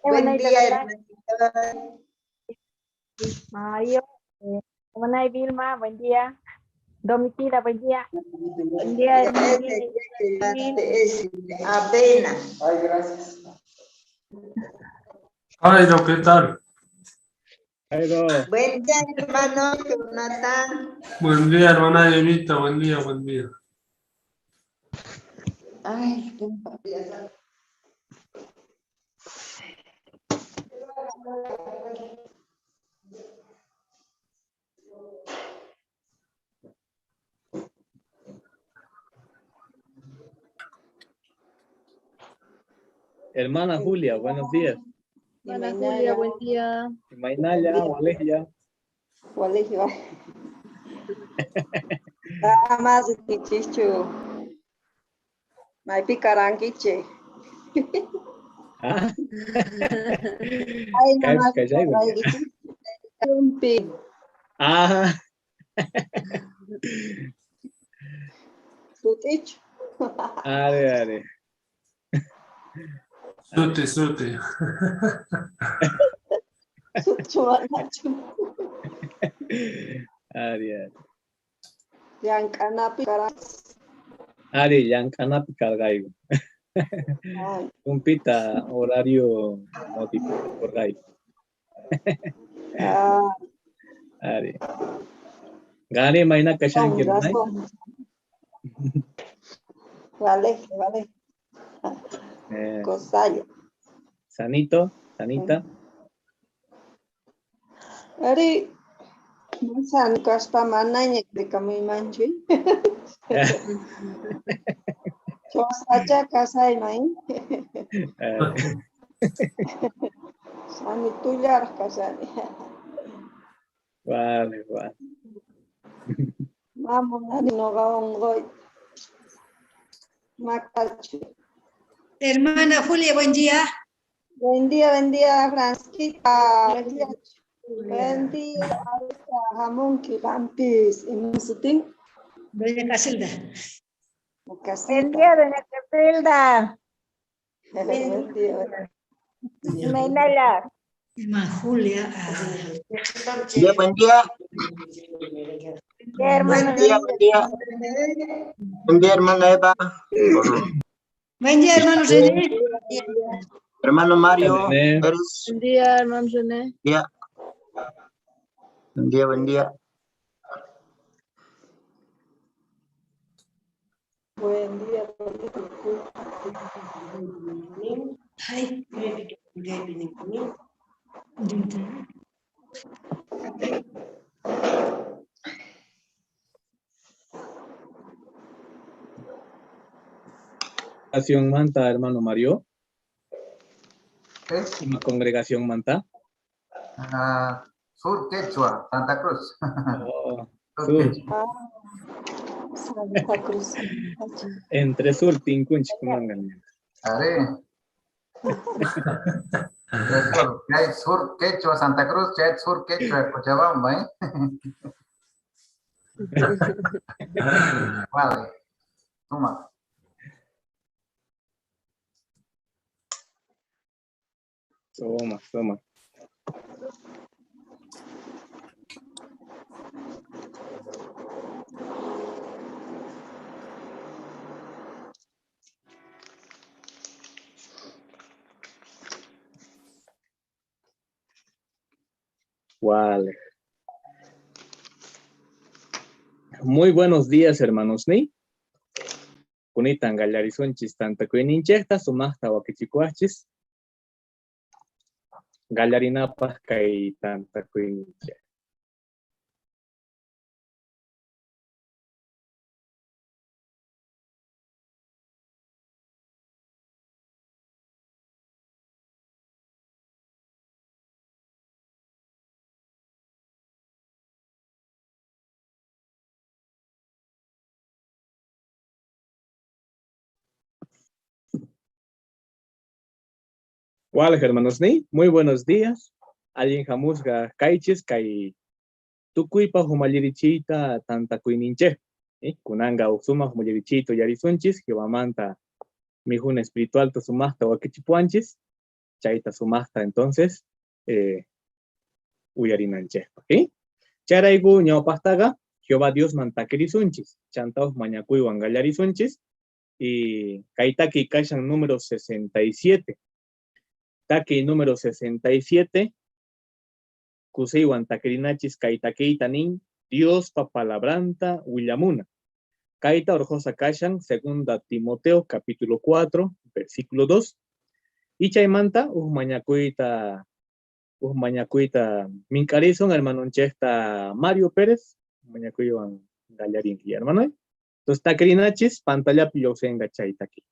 Buen día, hermanito. Mario, Manay Vilma, buen día. Domitila, buen día. Buen día, apenas. Ay, gracias. Jairo, ¿qué tal? Jairo. Buen día, hermano Jonathan. Buen día, hermana Evita, buen día, buen día. Ay, qué papilla. Hermana Julia, buenos días. Hola Julia, buen día. Mainaya, Walesia. Colegio. Nada más chichu. Mai picaranquiche. Ah, Ay, nada más. Cachai. Chumpi. Ah, Suticho. are. Sute, sute. Suchuanachu. Are. Yang kanapi karang. Are, yang kana picargaigo. Cumpita horario notificado por ahí. Are. Gane maina kashan que Vale. Cosayo. Sanito, Sanita. Ari, san kaspa mananya de kami manchi. Chosacha kasay mai. Sani tuyar kasani. Vale. Vamos nani no gaon goy. Makachu. Hermana Julia, buen día. Buen día, Francisca. Buen día, jamón kilampis. Y musutin. Doña Casilda. Buen día, doña Casilda. Buen día. Mainala. Hermana Julia. Buen día. Hermano. Buen día, hermana Eva. Buen día, hermano René. Hermano Mario. René. Eres. Buen día, hermano René. Día. Buen día. Buen día. Ay, Congregación Manta, hermano Mario. Es Mi congregación Manta. Sur Quechua, Santa Cruz. Oh, Sur sur. Quechua. Santa Cruz. Entre sur, Tinkunch, Kumangan. Are. Ya hay Sur Quechua, Santa Cruz, ya hay Sur Quechua, Cochabamba, ¿eh? Vale. Toma. Toma. Vale. Muy buenos días, hermanos. Ni Kunitan Gallarizonchis, tanta Kuininchesta, Sumasta Wakichikuachis, Gallarinapas, Kai tanta Kuininche. Vale, hermanos. Ni muy buenos días. Alguien jamusga Kaichis, Kai Tukuipa, Humayirichita, tanta Kuininche. Kunanga Usuma, Humayirichito, Yarizunchis, Jibamanta, Mijun espiritual, Tosumasta, Wakichipuanchis. chaita sumasta entonces, uyarinanchespa, ¿ok? Charaigu ñaupastaga, Jehová Dios mantakirisunchis, chantaos mañacuy wangallarisunchis, y kaitaki kashan número 67. Taki número 67, kusei wantakirinachis kaitaki tanin, Dios papalabranta willamuna. Kaita orjosa kashan, segunda Timoteo capítulo 4, versículo 2. Y chaymanta, mañacuita mincarison, hermano chesta Mario Pérez, mañacuiwan gallarin, hermano. Entonces, takirinachis, pantalla pilosenga chaitaki.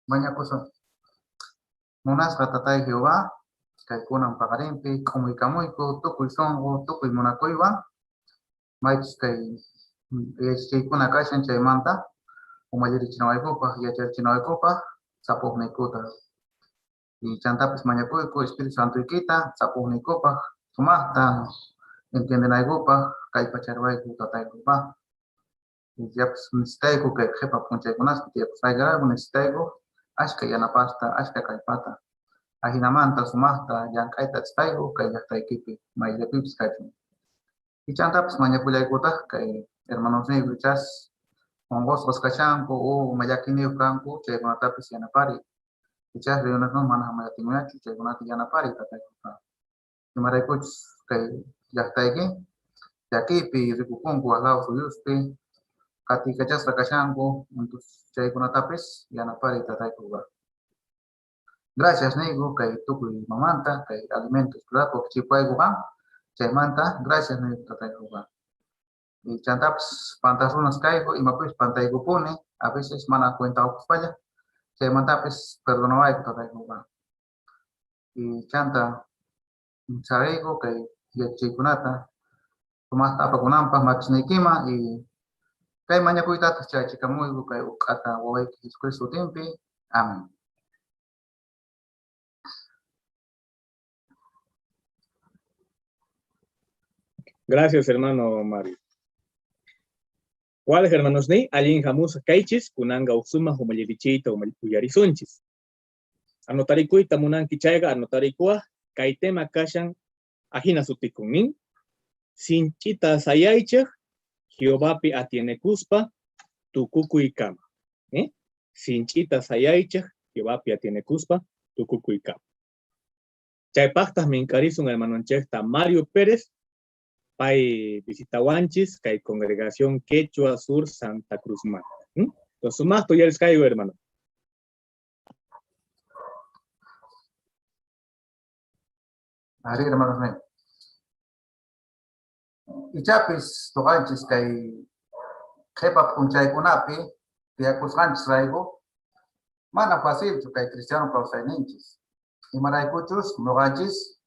Maña cosa. Monas ratatay Jehová, kay kunang pakarimpi, kamuy kamuy ko, tukoy songo, tukoy monakoywa, maich kay kuna kashan chay manta, umayari chinaway kopa, yachar chinaway kopa, sapok na ikuta. Y chantapis mañakoy ko, Espíritu Santo ikita, sapok na ikopa, sumahta, entiende na ikopa, kay pacharway ko tatay kopa. Y yaps nistay ko kay kepa punchay kunas, yaps ay gara, nistay ko, ashka yanapasta, ashka kay pata. Ahinamanta sumahta yang kaita tstaigo kay yakta equipe may lepips kaitin. Y chantapis mañapulay kota kay hermanos negrichas mongos baskachanko o mayakini franco chay tapis yanapari. Y chas reuniones no manah mayatimuyachi chay gunati yanapari tatay kota. Y maraykuch kay yakta eki yakipi rikukunku alao suyuspi kati kachas rakashanko untuk chay tapis yanapari tatay kota. Gracias, nego, kay tukuy mamanta, kay alimentos, ¿verdad? Porque si puede jugar, se manta, gracias, nego, tatay jugar. Y chantaps, pantasunas caigo, y mapis pantaigo pone, a veces mana cuenta o falla, se manta, pues, perdonaba, tatay jugar. Y chanta, sabego, kay yachikunata, tomas tapa kunampa, machinekima, y kay maña cuitatas, chachikamuigo, kay ukata, woy, Jesucristo timpi, amén. Gracias, hermano Mario. ¿Cuáles hermanos ni? Alguien jamus kaichis, kunanga usuma humayerichita humayarisunchis. Anotarikuita munanki chayga anotarikua kaitema kashan ajina sutikunin. Sinchita sayaychak Jehovapi atienekuspa tukukuikama. Sinchita sayaychak Jehovapi atienekuspa tukukuikama. Chaypaqtas minkarisun hermanonchekta Mario Pérez pay visitawanchis kay congregación Quechua Sur Santa Cruz Man. Entonces sumasto ya les caigo, hermano. Ari hermanos míos. Y chapis toganchis kay jepa punchay kunapi tiakusganchis raigo mana fácil kay cristiano causaninchis. Y maraykuchus noganchis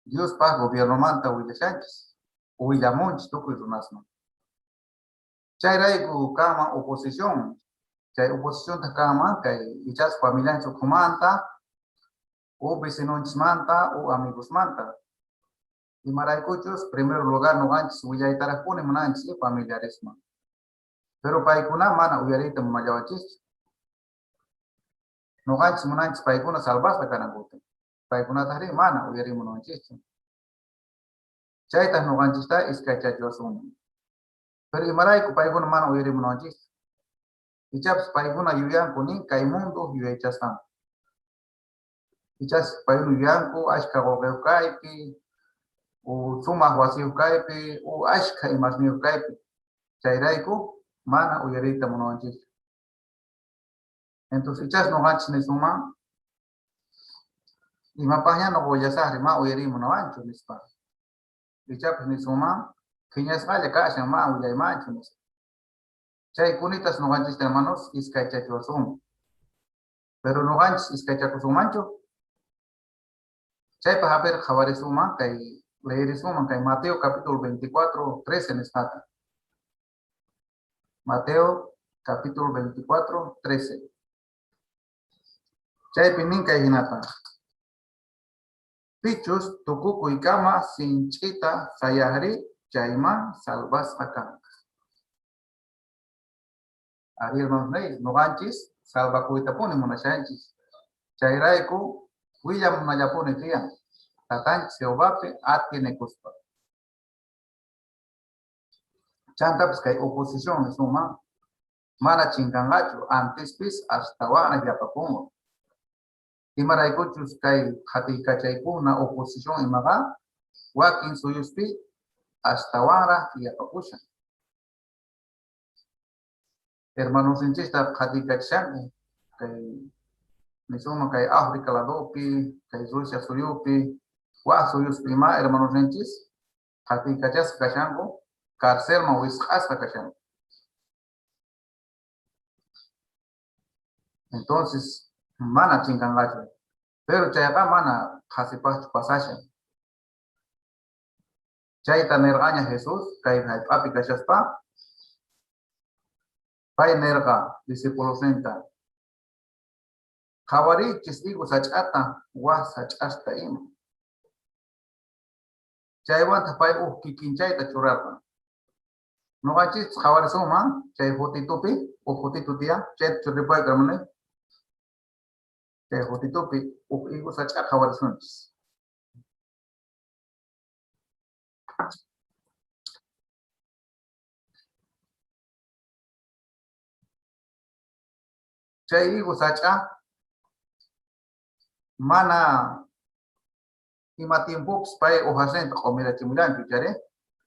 Dios pa gobierno manta huillashanchis. Huillamunchis tukuy runasman. Chay raigo kama oposición. Chay oposición ta kama kay ichas familianchis kumanta o vecinonchis manta o amigos manta. Y maraykuchus, primer lugar, no ganchis, huyaytarapune mananchis y familiares man. Pero paikuna mana uyarita mamayawachis. No ganchis mananchis paikuna salvasta kanagutin. Paikuna tahri mana uyari mananchis. Chaytas no ganchis ta iskachachosum. Pero y marayku paikuna mana uyari mananchis. Y chaps paikuna yuyan kunin kaimundo yuyaychasam. Y chas paikuna yuyanku ashkagogeu kaipi. O suma huasiu kaipi, o ashka imasmiu kaipi. Chayraiku, mana uyarita mononchis. Entonces, chas no ganchis ni suma. Y mapahnya no voy a sahri, ma uyari mononcho nispa. Y chapis ni suma, fiñas gale kasha ma uyay mancho nispa. Chay kunitas no ganchis hermanos, iskaichachosum. Pero no ganchis iskaichachosumancho. Chay pa haber jabaresuma, kay leer suma en Mateo capítulo 24, 13 en esta. Mateo capítulo 24, 13. Chay pininka hinata. Pichus tukuku ikama sinchita sayahri chayma salvas akam. Ariel Monrey, no ganchis, salva kuitapone monachanchis. Chayraiku, William Mayapone tian. Tatan Jehovape tiene cuspa. Chanta pues que hay oposición es una mala chingangacho antes pis hasta wana ya papungo. Y maraykuchus que hati kachaykuna oposición y maga wakin suyuspi hasta wana ya papusha. Hermanos en chista hati kachan que nisuma que África la dopi que Rusia suyupi Guasuyus prima, hermanos nenchis, hati cachas cachango, cárcel mawis hasta cachango. Entonces, mana chingangacho. Pero chayaka mana hasipachu pasasha. Chayta nergaña Jesús, kay papi cachaspa. Pay nerga, discípulos senta. Jawari chisdigo sachata, was sachasta ima. Chaywan tapay kikinchay ta churarpa. No ganchis jawar suma, chay fotitupi, o fotitutia, chay churripay gramane. Chay fotitupi, o igu sacha jawar sunchis. Chay igu sacha, mana ima tiempo pay ojasen comida chimulan chare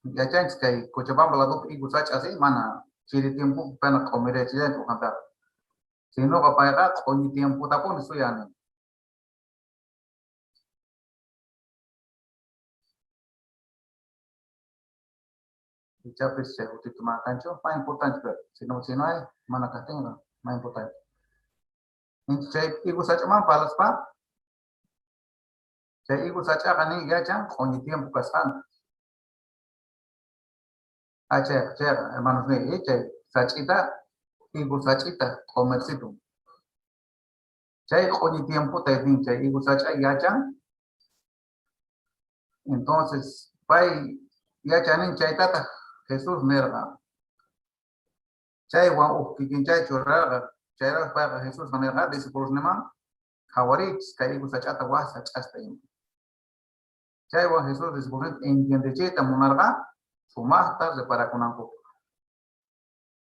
ya chance que Cochabamba la do igu sach así mana chiri tiempo para comida chilen to cantar si no va para con tiempo tapon suyane y chapes se utito ma cancho más importante pero si no hay mana catenga más importante entonces igu sach man palas pa Chay igu sacha kani ya chan con tiempo casan. Acha, hermanos míos, chay sachita, igu sachita, comercito. Chay con tiempo te din, chay igu sacha ya chan. Entonces, pay ya chanin chay tata, Jesús nerga. Chay wan kikin chay chorraga, chay ra para Jesús nerga, discípulos nema. Jawarich, Kaiku Sachata Wasa Chasta. Chaywa Jesús descubrió entiende cheta monarga, sumasta repara con ampo.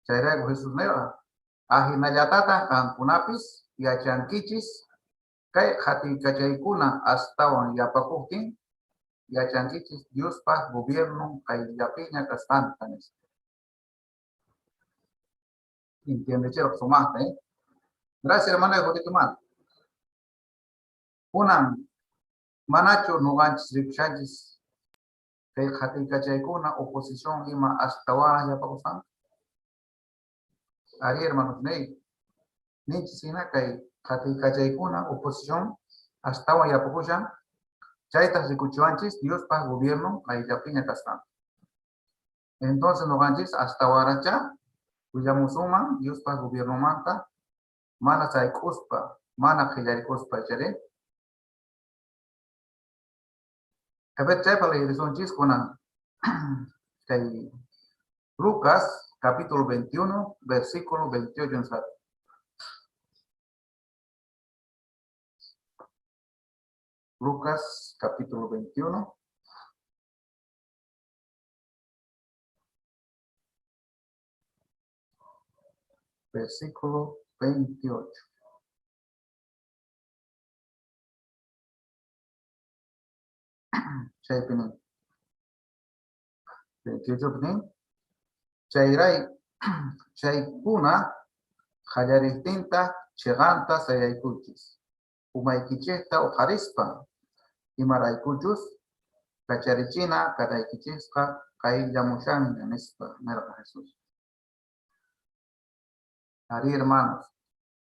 Chayrego Jesús neva. Ajinayatata kankunapis yachankichis kay hati kachaykuna astawan yapakutin yachankichis Dios pa gobierno kay yapiña kastantanes. Entiende chero sumasta, Gracias hermano de Jotitumán. Una manacho no ganchis ripchachis kay hati kachaykuna oposición ima astawan yapakusan. Ari hermanos ney. Ni sina kay hati kachaykuna oposición hasta ya pokuchan chaitas ricuchuanchis Dios pa gobierno ay yapiña castan. Entonces no ganchis hasta waracha cuya musuma Dios pa gobierno manta mana sai kuspa mana khilari kuspa chare. Kabet chay pala irisonchis kuna kay Lucas capítulo 21 versículo 28 en sat. Lucas capítulo 21. Versículo 28. Chay pinin. 28 pinin. Chayray chaykuna hallaristinta cheganta sayaykuchis. Umaykichesta ojarispa. Imaraykuchus kacharichina karaykichesqa kayllamushan nispa nerqa Jesús. Ari hermanos,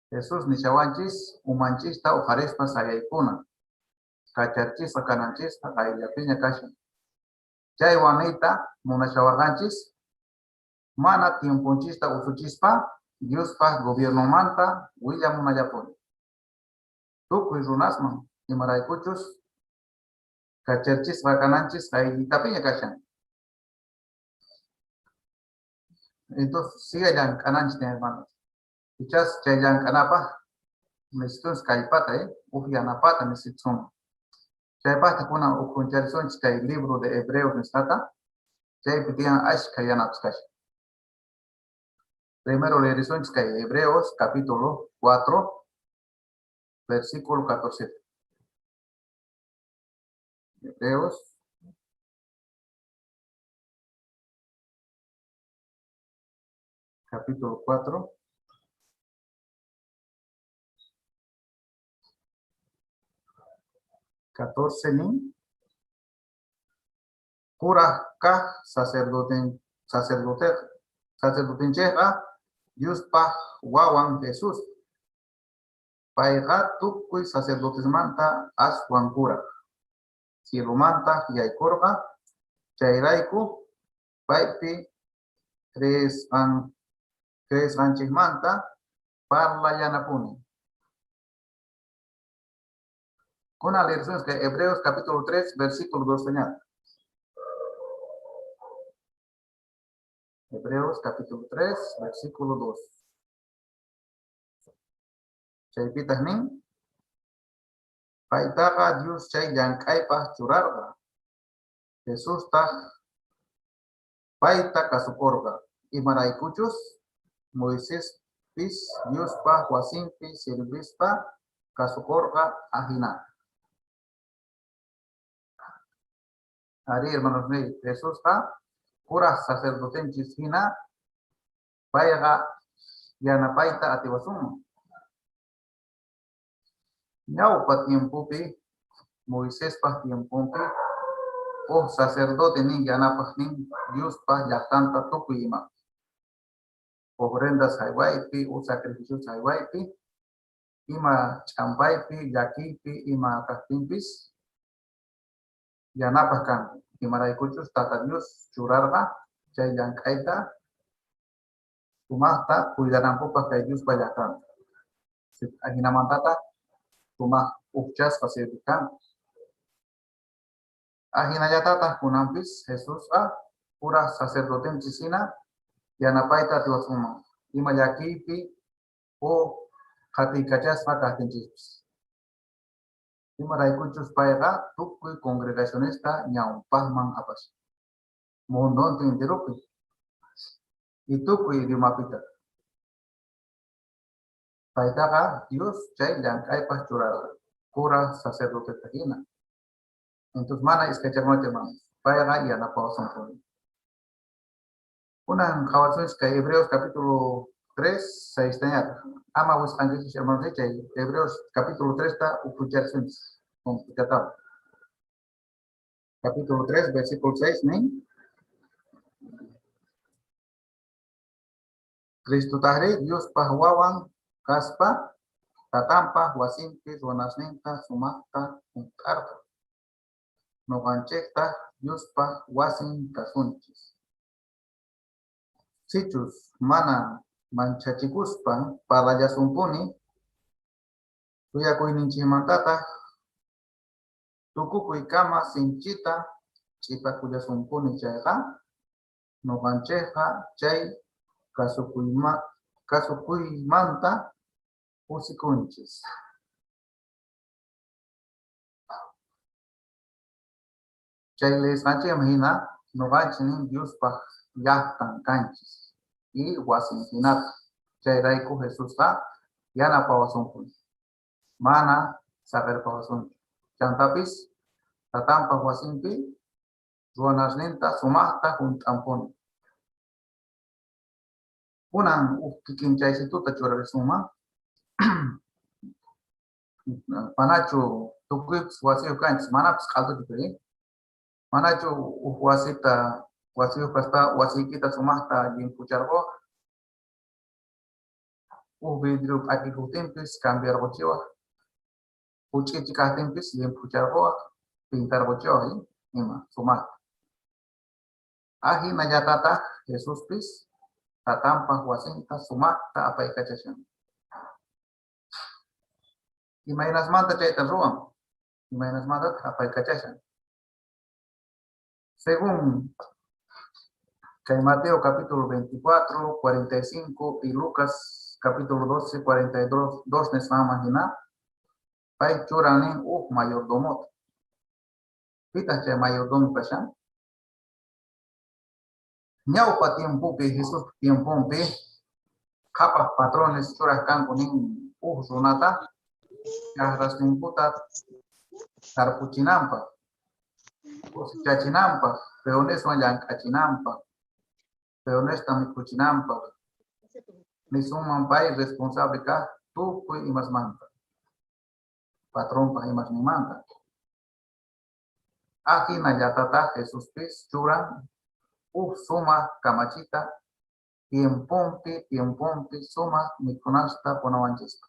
Jesús nishawanchis umanchista ojarispa sayaykuna. Kacharchisqa kananchisqa kayllapiña kashan. Chay wanita munashawarqanchis mana tiempunchista usuchispa Dios pa gobierno manta willamunallapuni. Tukuy runasman imaraykuchus kacharchisqa kananchis kayllapiña kashan. Entonces sigan kananchis hermanos. Quizás chayan kanapa necesitas kaypata ufianapata necesitan. Chaypata kuna ukuncharisonchis kay libro de Hebreos nestata. Chay pitian ash kayanaps kashan. Primero leerisonchis kay Hebreos capítulo 4 versículo 14. Hebreos capítulo 4 14 ni pura ka sacerdote cheja Dios pa wawan Jesús paiga tukuy sacerdotes manta aswan pura cielo manta yaykorga chayrayku paypi tres anchis manta parla yanapuni. Con la lección que Hebreos capítulo 3 versículo 2 señala. Hebreos capítulo 3 versículo 2. Chaypitas nin paitaga Dios chay yankaypa churarga Jesús ta paita kasukorga imaraykuchus Moisés pis Dios pa huasimpi servispa kasukorga ajina. Ari hermanos míos, Jesús ta pura sacerdotenchis hina paiga yanapaita atiwasumo. Nyau pa tiempo pi Moisés pa tiempo pi o sacerdote ni yanapah ni Dios pa yatanta tukuyima. Ofrendas haywaipi o sacrificios haywaipi ima champaipi yakipi ima kahtimpis yanapah kan imaraykuchus tata Dios churarga chay yankaita tumahta cuidaranpupa kay Dios pa yatanta. Ahinamantata tumah ukchas pasirikan. Ahinayatata kunampis Jesús pura sacerdote chisina yanapaita tiwasuma ima yakipi o hati kachas maka tinchis. Imaraykuchus payqa tukuy congregacionista ñawpaqman apash. Mundontin enteropi. Y tukuy idiomapita. Paytaqa Dios chay llank'aypaq churarqa. Cura sacerdote hina. Entonces mana iskachakmote man. Payqa yanapawasunpuni. Kunan qhawasunchis kay Hebreos capítulo 3, 6 tañata. Ama wisqanchis hermanos chay Hebreos capítulo 3 ta upucharsunchis. Complicado. Capítulo 3, versículo 6, nin. Cristo tahri Dios pahwawan kaspa tatampa wasimpi ruanasninta sumaqta unq'arqa. Noqanchikta Dios pah wasin kasunchis. Sichus mana manchachikuspa padallasumpuni suyakuyninchikmantataq tukukuy kama sinchita ch'ipakuyasumpuni chayqa noqanchikqa chay kasukuymanta usikunchis. Chay leysqanchikman hina noqanchik Diospaq llaqtan kanchis y wasinhinata. Chayrayku Jesusqa yanapawasunpuni. Mana saqirpawasunchu. Chantapis tatanpaq wasinpi ruwanasninta sumaqta hunt'anpuni. Kunan kikinchaysituta churarisunman. Manachu tukuypis wasiyuq kanchis, manapis qhatuchupiri. Manachu wasiyuq kasta wasiykita sumaqta llimpucharquq. Vidrio p'akikuqtinpis cambiarquchiwaq. Huch'iyki kaqtinpis llimpucharquq, pintarquchiwaq ima sumaqta. Ahinallatataq Jesuspis tatanpaq wasinta sumaqta apaykachashan. Imaynasmanta chayta ruwan, imaynasmanta apaykachashan. Según Mateo capítulo 24, 45 y Lucas capítulo 12, 42 nesmama hina, pay churanin mayordomo. Pitas chay mayordomo kashan. Ñawpa tiempopi Jesús tiempompi kapas patrones churas kanku nin runata kasrasninkuta tarpuchinampa cosechachinampa peoneswan llank'achinampa peonesta mikuchinampa nisunman pay responsable kaq tukuy imasmanta patronpa imasninmanta ahinallatataq Jesuspis churan suma kamachita tiempompi suma mikunasta punawanchispa.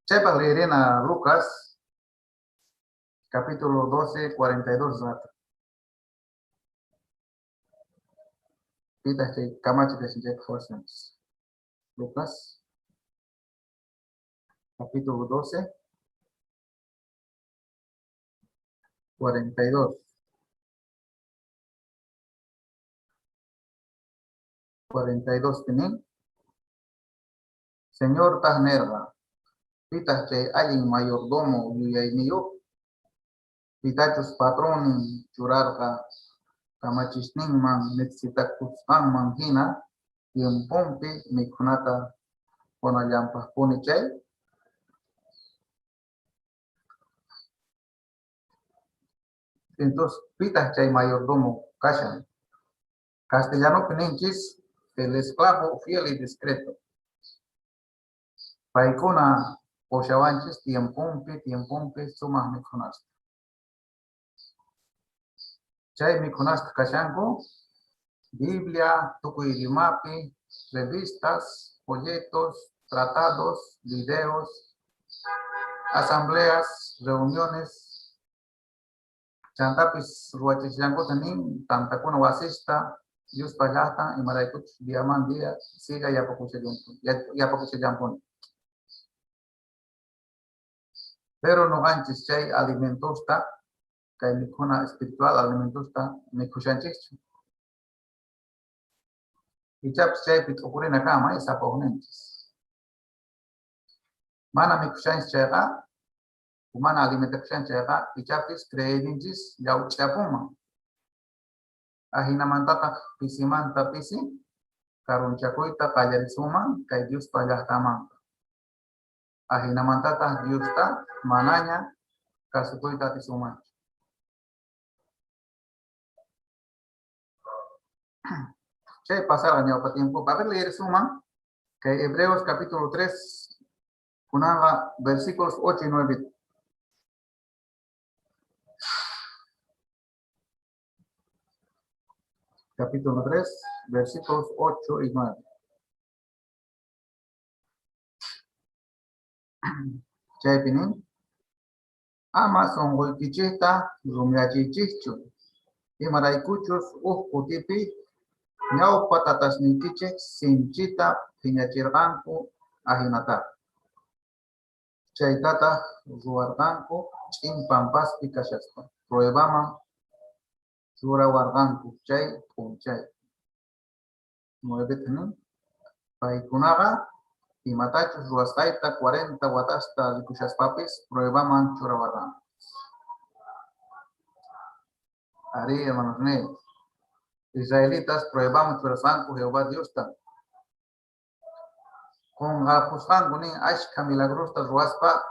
Chaypaq leerina Lucas capítulo 12, 42 rata. Pitas chay kamachita sinchaypaq fuerzanchis. Lucas capítulo 12, 42. 42 tienen. Señor Tahnerga, pitas chay allin mayordomo yuyayniyo, pitachus patronin churarqa kamachisninman necesitakusqanman hina tiempompi mikunata punallampaqpuni chay. Entonces, pitas chay mayordomo kashan. Castellano pinenchis, el esclavo fiel y discreto. Paikuna poshawanchis tiempompi sumas mikunasta. Chay mikunasta kashanku, Biblia, tukuy idiomapi, revistas, folletos, tratados, videos, asambleas, reuniones, chantapis ruwachisllankota nin tantakuna wasista Dios pallaqta imaraykuchus diaman dia siga yapakuchallampuni. Pero noqanchis chay alimentosta kay mikuna espiritual alimentosta mikushanchikchu. Ichapis chaypi t'ukurina kama isapawnanchis. Mana mikushan chayqa, mana alimentakushan chayqa, ichapis creeninchis yauchapuma. Ahinamantata pisimanta pisi, karunchakuita qallarisuma, kay Dios pallaqtamanta. Ahinamantata Diosta manaña kasukuyta tisuma. Chay pasar ñawpa tiempo. A ver, leer suma, que Hebreos capítulo 3, kunanga versículos 8 y 9. Capítulo 3, versículos 8 y 9. Chay pinin. Ama songoy kichita, rumiachichichu. Y maraykuchus kutipi, ñau patatas nikiche, sinchita, piñachirganku, ahinata. Chay tata, ruarganku, chimpampas pikashaspa. Pruebama, surawarganku, chay, punchay. 9 tenin. Paikunaga, y matachos ruastaita 40 watasta likushas papis, pruebaman churawarganku. Ari, hermanos, Israelitas pruebamos churasanku Jehová Dios tan. Con Japushangu ni ashka milagrosta ruaspa,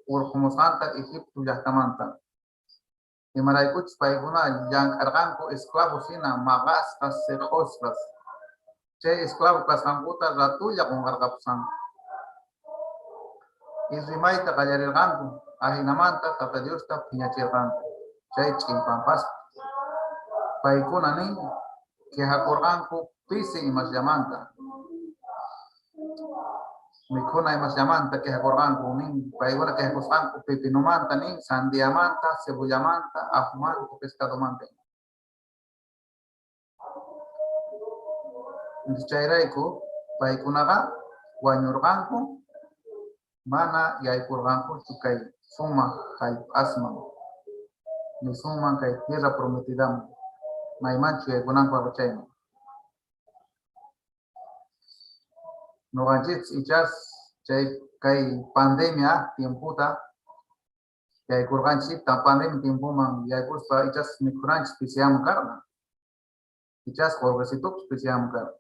por como santa Egipto yahtamanta. Y maraykuch paiguna yang arganku esclavos sina magastas sejostas. Che esclavo kasamputa ratuya con gargapsan. Y rimaita kallarirganku, ahinamanta tata Dios ta piñachirganku. Che chimpampas. Paiguna ni que hakorganku pisi y más llamanta. Mikuna y más llamanta que hakorganku ni paiguna que hakorganku pepinumanta ni sandiamanta, cebollamanta, ajumanta, pescadomanta. Chairaiku paikunaga wanyurganku mana yaikurganku chukai suma kai asma ni suma kai tierra prometida maimanchu yaikunan pachaino no ganchits ichas chay kai pandemia tiemputa yaikurganchi ta pandemia tiempo man yaikuspa ichas mikuranch pisiam karna ichas jorgesituk pisiam karna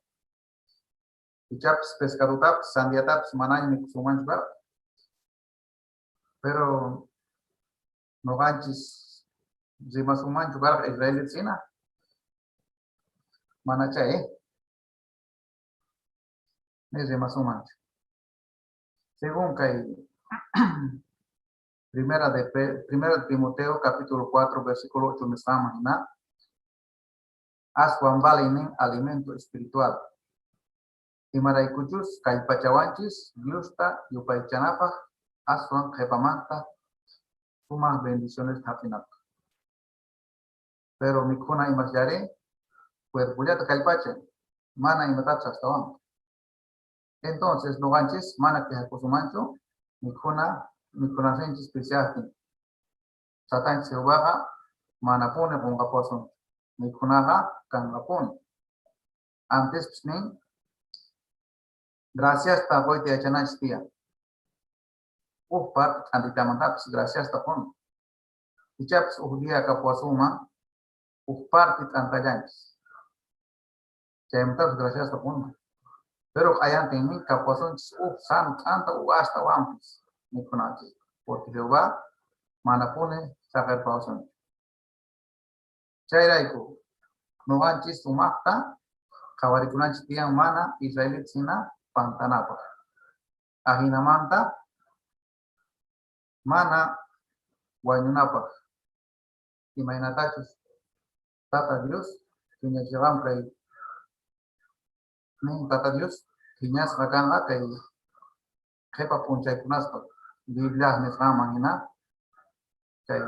Ichaps, pescadutaps, sandiataps, manañ, mikusumanch bar. Pero no ganchis, zimasumanch bar Israel sina. Manacha, ni zimasumanch. Según que primera de Timoteo, capítulo 4, versículo 8, me está imaginando. Haz Juan Balinin alimento espiritual. Y maraykuchus kaipachawanchis Diossta yupaychanapaj aswan jepamanta sumas bendiciones hapinap. Pero mikuna imasyare cuerpullata kaipacha mana imatachas tawan. Entonces no ganchis mana que hakusumancho mikuna senchis pisiatin. Satan sewaga mana pone con gaposon. Mikunaga kan gapon. Antes psning gracias ta voy te echana estia. Part antitamantaps gracias ta pon. Ichaps dia kapuasuma part antayanchis. Chemtas gracias ta pon. Pero hayan teni kapuason santa hasta wampis. Mikunachi. Porque Jehová manapone sacar pauson. Chairaiku no ganchis sumasta kawarikunachi tiang mana Israelit sina pantanapa. Ahinamanta mana wanyunapa. Imainatachus tata Dios punya jalan kay tata Dios punya sakanga kay kepa punchay kunaspa. Biblia mesama hina kay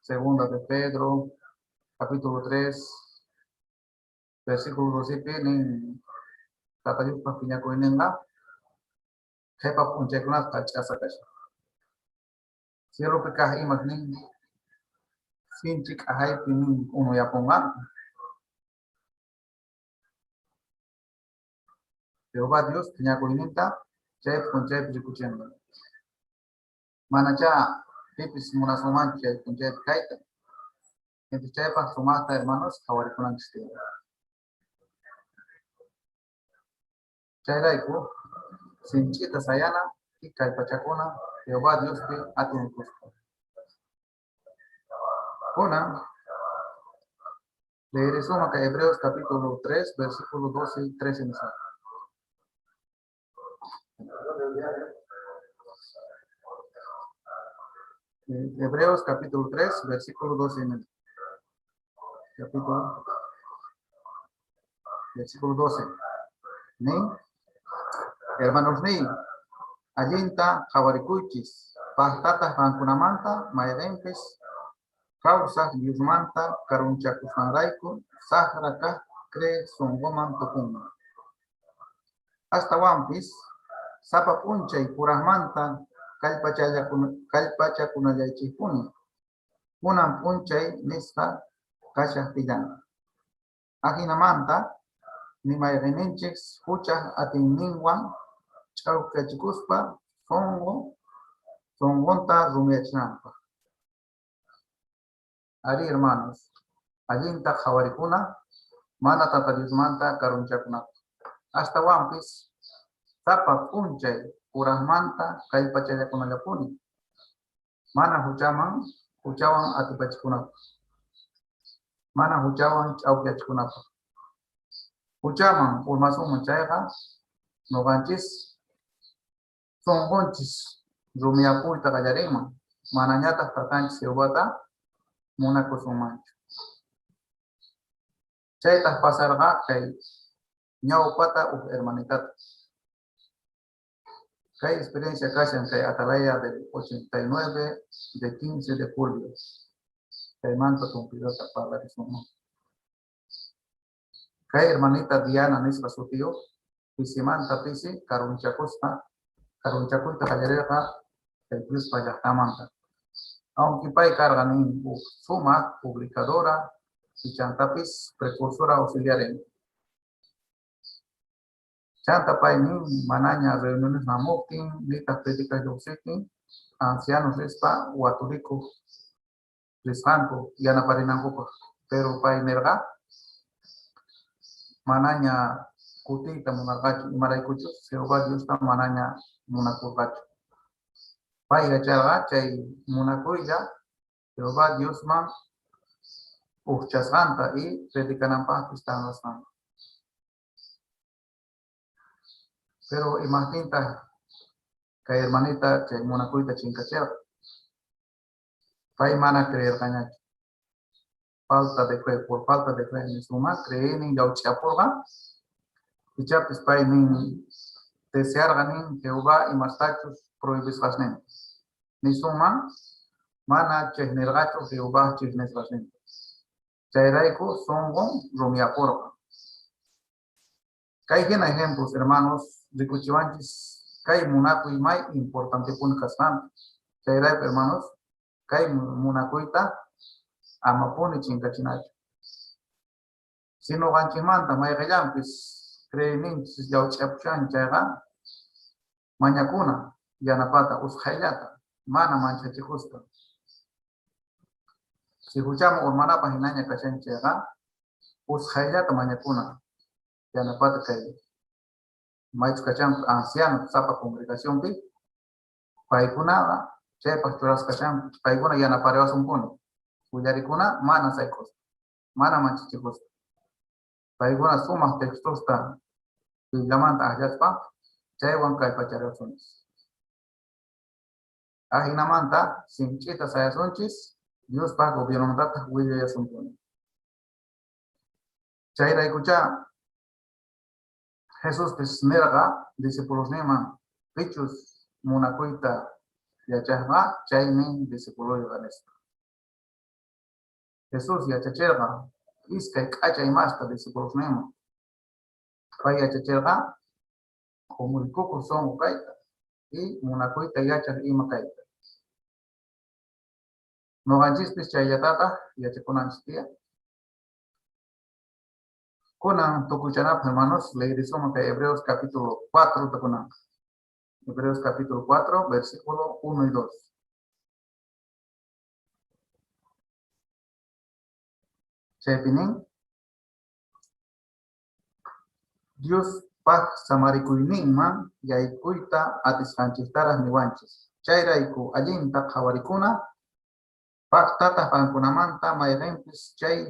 segunda de Pedro capítulo 3 versículo 12 ning tata Dios punya kuinenga kepa punchay kunaspa chasakash. Cielo pekah imagnin sinchik ahay pinin uno ya pongan. Jehová Dios punya kuinenta chay con chay escuchando. Manacha, pipis munasuman chay con chay kaita. Entonces chay pa sumata hermanos, ahora con antes. Chay raiku, sin chita sayana, y kay pachakuna, Jehová Dios te atun cusco. Una, le resuma que Hebreos capítulo 3, versículo 12 y 13 en esa. Hebreos capítulo 3, versículo 12 en el capítulo, versículo 12. Ni, hermanos ni, allinta javarikuchis, pastatas rankunamanta, maedempes, causa yusmanta, karunchakusanraiku, sahraka, cre songoman tokuma. Hasta wampis, sapa puncha y purahmanta, kalpacha kunayachipuni. Unam puncha y nispa, kasha pillana. Ajinamanta, ni maerenenches, hucha atiningwan, chaukachikuspa, songonta rumiachnampa. Ari hermanos, allinta jawarikuna, mana tatalismanta karunchakuna. Hasta wampis, tapa punchay, purahmanta, kalpachaya kunayapuni. Mana huchawan atipachikuna. Mana huchawan chaukiachikuna. Huchaman, urmasuman chayga, noganchis, songonchis, rumiapuita gallarema, mananyata tatanchis Jehovata, munakusumancho. Chaytas pasarga kay ñawpata hermanitata. Kay experiencia kashan kay Atalaya del 89 de 15 de julio. Kay manto cumplidota para la suma. Kay hermanita Diana nispa su tío, pisimanta pisi, karunchakusta gallarega, el Dios payahtamanta. Aunque pay carga en suma, publicadora, y chantapis, precursora auxiliar en. Chantapay ni manaña reuniones namukin, litas críticas yoxikin, ancianos respa, huaturico, rishanco, y anaparinancopa. Pero pay nerga, manaña kutita munagacho, y maraicucho, Jehová Dios ta manaña munacurgacho. Pay gacharga, chay munacuya, Jehová Dios man, uchasanta y predicanampa están los santos. Pero imagínate que hermanita que monacuita chincachera. Pay mana creer cañacho. Falta de fe, por falta de fe en suma, creer en yauchaporga. Y chapis pay ni desear ganin Jehová y mastachos prohibis gasnen. Ni suma, mana chehnergacho Jehová chehnes gasnen. Chairaico songo romiaporga. Hay ejemplos, hermanos, de Cuchivanchis, Kai Munaco y Mai, importante pun castan. Chairai, hermanos, Kai Munacuita, Amapuni Chincachinacho. Si no ganchimanta, Mai Gayampis, Creinin, Yauchapchan, Chaiga, Mañacuna, Yanapata, Ushayata, Mana Manchachi justa. Si escuchamos Urmana Paginaña Cachan Chaiga, Ushayata Mañacuna. Yanapata kay maíz cacham anciano sapa congregación pi paikuna che pastoras cacham paikuna yanaparewas un puno kuyarikuna mana saikos mana manchichikos paikuna sumas textos ta lamanta ajaspa chaywan kay pacharewasones ajinamanta sinchita sayasonchis Dios pa gobierno data huilla yasunpuni chayra escucha Jesús desnerga, discípulos neman, pichus, munacuita, yachahma, chaymin, discípulo yoganesto. Jesús yachacherga, iska kacha y masta, discípulos neman. Pay yachacherga, como el coco son ukaita, y munacuita yachar y macaita. No ganchispis chayatata, yachakunanchtia. Kunan tokuchanap, hermanos, le resuma que Hebreos capítulo 4 tokunan. Hebreos capítulo 4, versículo 1 y 2. Chepinin. Dios pah samarikuinin man yaikuita atis hanchistaras niwanchis. Chayraiku allinta qawarikuna pah tatah pankunamanta mayqinpis chay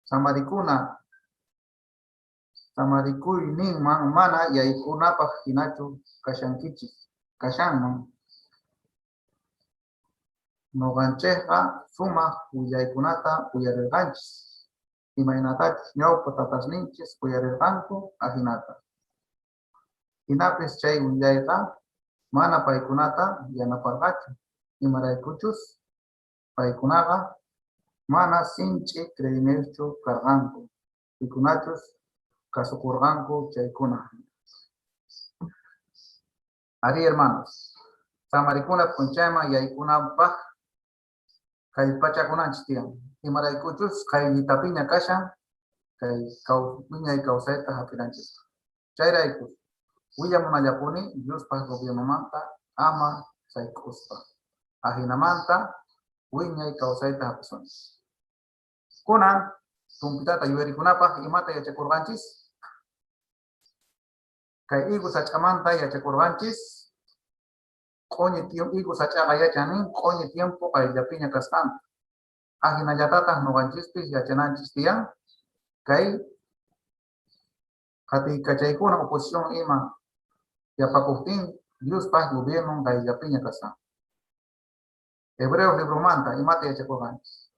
samarikuna samarikuinin man mana yaykunapaq hinachu kashankichis kashanman. Noqanchikqa sumaq willaykunata uyarirqanchis. Imaynatachus ñawpa tatasninchis uyarirqanku ahinata. Hinapis chay willayqa mana paykunata yanaparqachu. Imaraykuchus paykunaqa mana sinchi creyenichu karqanku. Pikunachus kasukurqanku chaykuna. Ari hermanos, samarikuna punchayman yaykunapaq kay pachakunanchis tiyan. Imaraykuchus kay llitapiña kashan kay wiñay kawsayta hapiranchis. Chayrayku willamunallapuni Diospaq gobiernomanta ama sayk'uspa. Ahinamanta wiñay kawsayta hapisunchis. Kunan tumpitata yuyarikunapaq imata yachakurqanchis. Kay igu sach'amanta yachakurqanchis. Q'uñi igu sach'aqa yachanin q'uñi tiempo kayllapiña kasqanta. Ahinallatataq nuqanchispis yachananchis tiyan kay qatiykachaykuna oposición ima yapakuqtin Diospaq gobierno kayllapiña kasqan. Hebreos libromanta imata yachakurqanchis.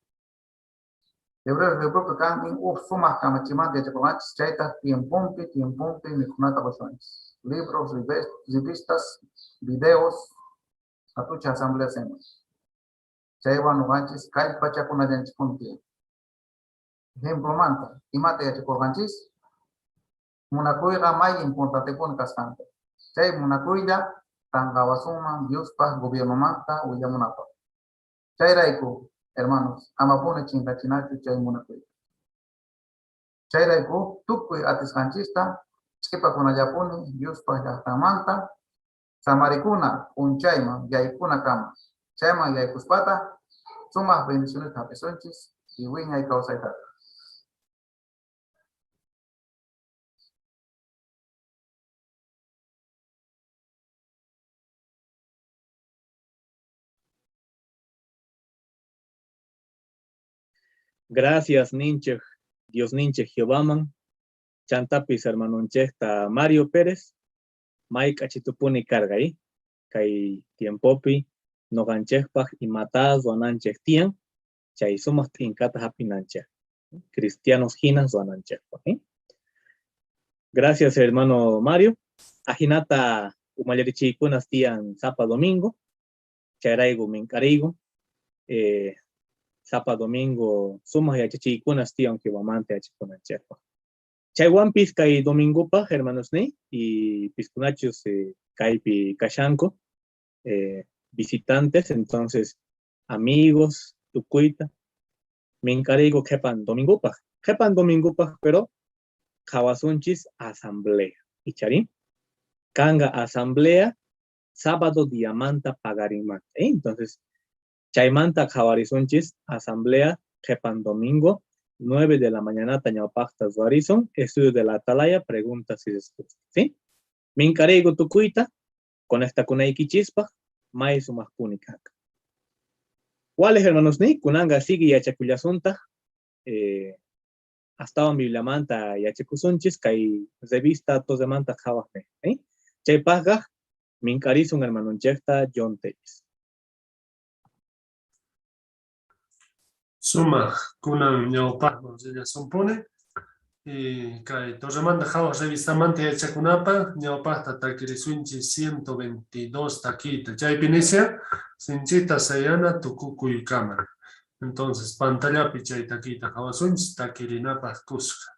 Hebreos libropi kantin sumaq kamachimanta yachakurqanchis chaytaq tiempumpi mikhunata qusqanchis. Libros, revistas, videos, atucha asamblea sema. Chaywan nuqanchis kay pachakunallanchikunpi. Ejemplo manta, imata yachakurqanchis, munakuyqa may importantekuna kasqanta. Chay munakuylla tanqawasunman Diospaq gobiernomanta willamunapaq. Chayrayku, hermanos, amapuni chinkachinachu chay munakuyqa. Chayrayku tukuy atisqanchista ch'ipakunallapuni Diospaq llaqtamanta samarikuna punchayman yaykuna kama. Chayman yaykuspata sumaq bendiciones hapisunchis y wiñay kawsaytata. Gracias, Ninche, Dios Ninche Jehovaman. Chantapis, hermano Nchesta Mario Pérez. Mike Achitupuni Cargay. Kay tiempopi, no ganchespaj y matadas o ananchestian. Chay somos trincata hapinanche. Cristianos ginas o ananchespaj. Gracias, hermano Mario. Ajinata umayarichi kunas tian Zapa Domingo. Chayraigo Mincarigo. Zapa Domingo suma ya chichi kunas tian que vamante achikunanchespaj. Chaywan Pizkay Domingo pa, hermanos ne, y Piscunachos Kaipi Kashanko, visitantes, entonces amigos, tucuita, me encargo Kepan Domingo pa, pero Kawasunchis asamblea, y charín, Kanga asamblea, sábado diamanta pagarimanta, entonces, Chaymanta Kawarizunchis asamblea, Kepan Domingo, 9 de la mañana, Tañapacta Zuarizon, estudio de la Atalaya, preguntas y respuestas, ¿sí? Me encargo tu cuita, con esta kunaiki chispa, mai sumas punica. ¿Cuáles hermanos ni? Kunanga sigue yachakuyasunta, hasta un biblamanta yachakusunchis, kai revista tos de manta jabajne, ¿eh? Chaypaga, me encarizun hermano chefta John Tevis. Suma, kuna ñawpaq ya supone. Y kay torremanta jawas revistamanta yachakunapa ñawpaqta takirisunchi 122 taquita. Chaypi inicia sinchita sayana tukukuy cámara. Entonces pantallapi chay taquita jawasunchi takirinapaq kusqa.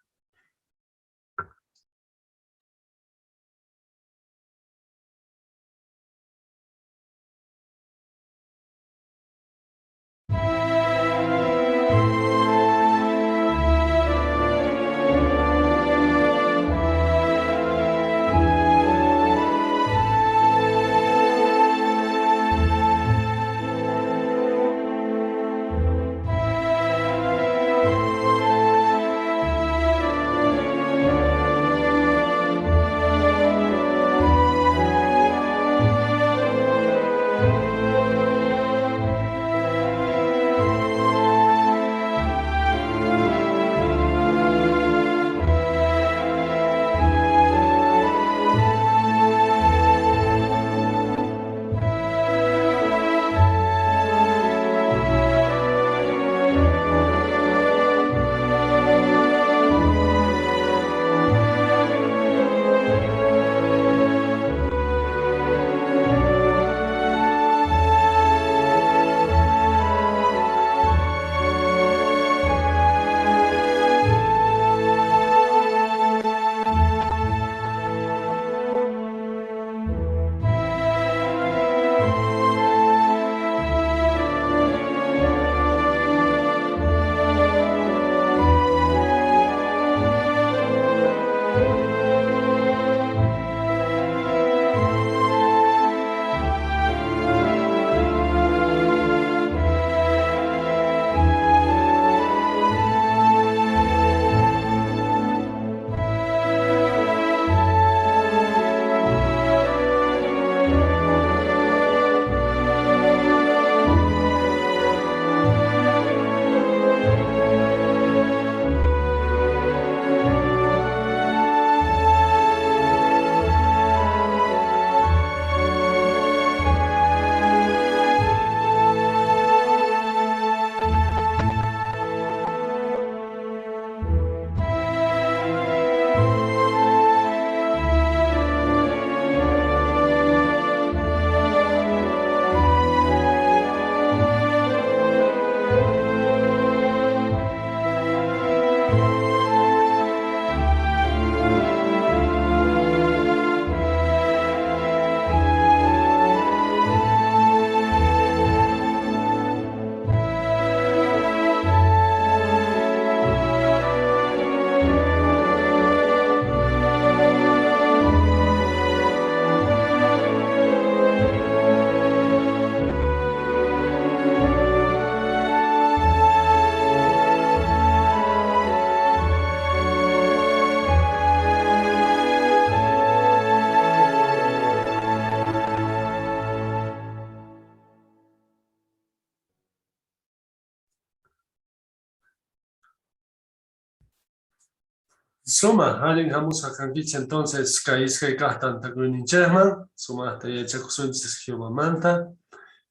Suma, alguien vamos a canquicha entonces, caís que castan tacuinin chesman, suma hasta ya chacusunchis Jehová manta,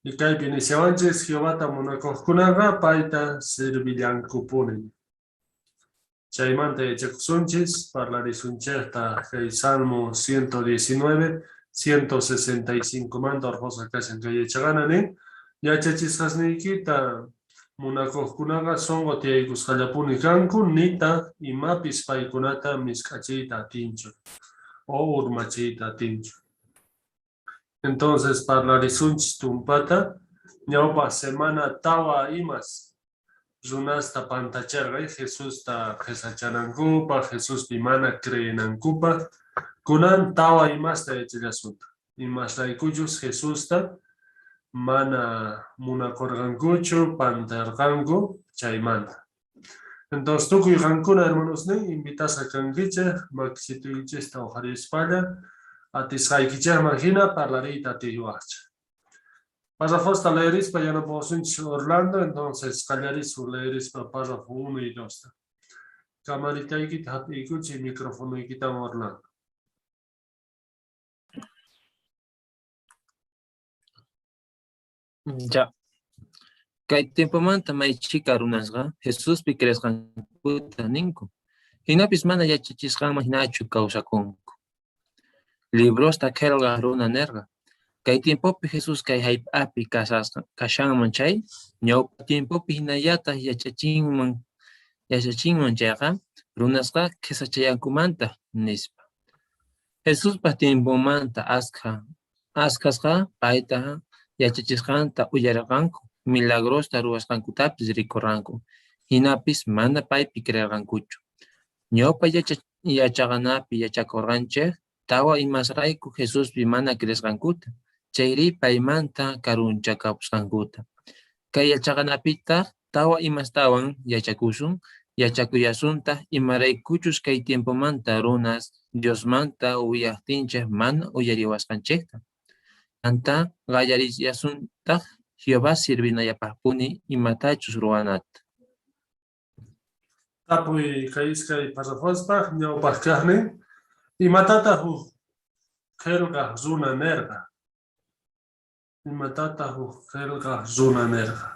y que iniciabanches Jehová tamunacoscunaga, paita servillan cupunin. Chaimanta ya chacusunchis, parlarisunche hasta el Salmo 119, 165 manta, orjosa casan que ya chaganani, ya chachisas nikita. Munakoskunaga songo tiaykus hallapuni kanku nita imapis paykunata miskachita atinchu o urmachita atinchu. Entonces parlarisunchis tumpata ñawpa semana tawa imas runasta pantachargay Jesús ta qesachanankupa Jesús pimana creenankupa kunan tawa imasta yachallasunta imasraykuchus Jesús ta mana munakorgankuchu pantarganku chaymanta. Entonces tukuy qankuna hermanos invitas a kankicha makisituychista ojarispaña atisqaykicha mahina parlarita tiyuacha. Párrafos leerispa ya no posunch Orlando, entonces callaris leerispa párrafo 1 y 2. Camaritaykita hapikuchi micrófono ikita Orlando. Ya. Kay tiempo manta maychika runasqa Jesús pi creasqankuta ninku. Hinapis mana yachachisqanman hinachu kawsakunku. Librosta kelqa runa nerqa. Kay tiempopi Jesús kay hayp'api kashanman chay, ñawpa tiempopi hinallataq yachachinman chayqa runasqa qhisachayankumanta nispa. Jesús pa tiempomanta askasqa payta yachachisqanta uyarqanku, milagrosta ruwasqankutapis rikurqanku, hinapis mana paypi crearqankuchu. Ñawpa yachaqanapi yachakurqanchik tawa imasrayku Jesuspi mana creasqankuta, chayri paymanta karunchakapusqankuta. Kay yachaqanapita tawa imastawan yachakusun, yachakuyasunta imaraykuchus kay tiempomanta runas Diosmanta uyaqtinchik mana uyariwasqanchikta. Anta qallarisyasunta Jehová sirvinayapaqpuni imatachus ruwanata. Tapuy kayskay párrafospa ñawpaq kaqnin imatata qillqaq runa nerqa. Imatata qillqaq runa nerqa.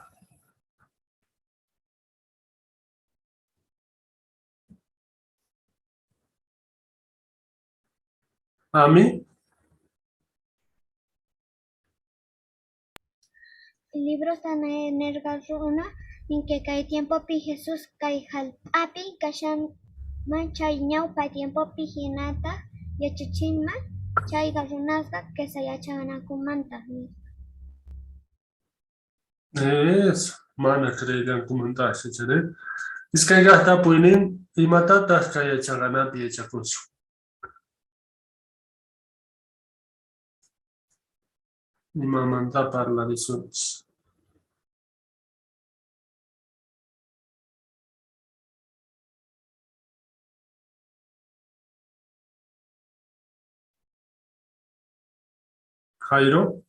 ¿A mí? Libros tan energas runa en que cae tiempo pi Jesús cae api kashan manchay ñawpa tiempo pi hinata yachachinma chay runasqa que se yachanakumanta. Eso, mana creerqankumanta chare. Iskayqa tapuynin imatataq kay yachaqanapi yachakuchu. Imamanta parlarisunchis. Jairo.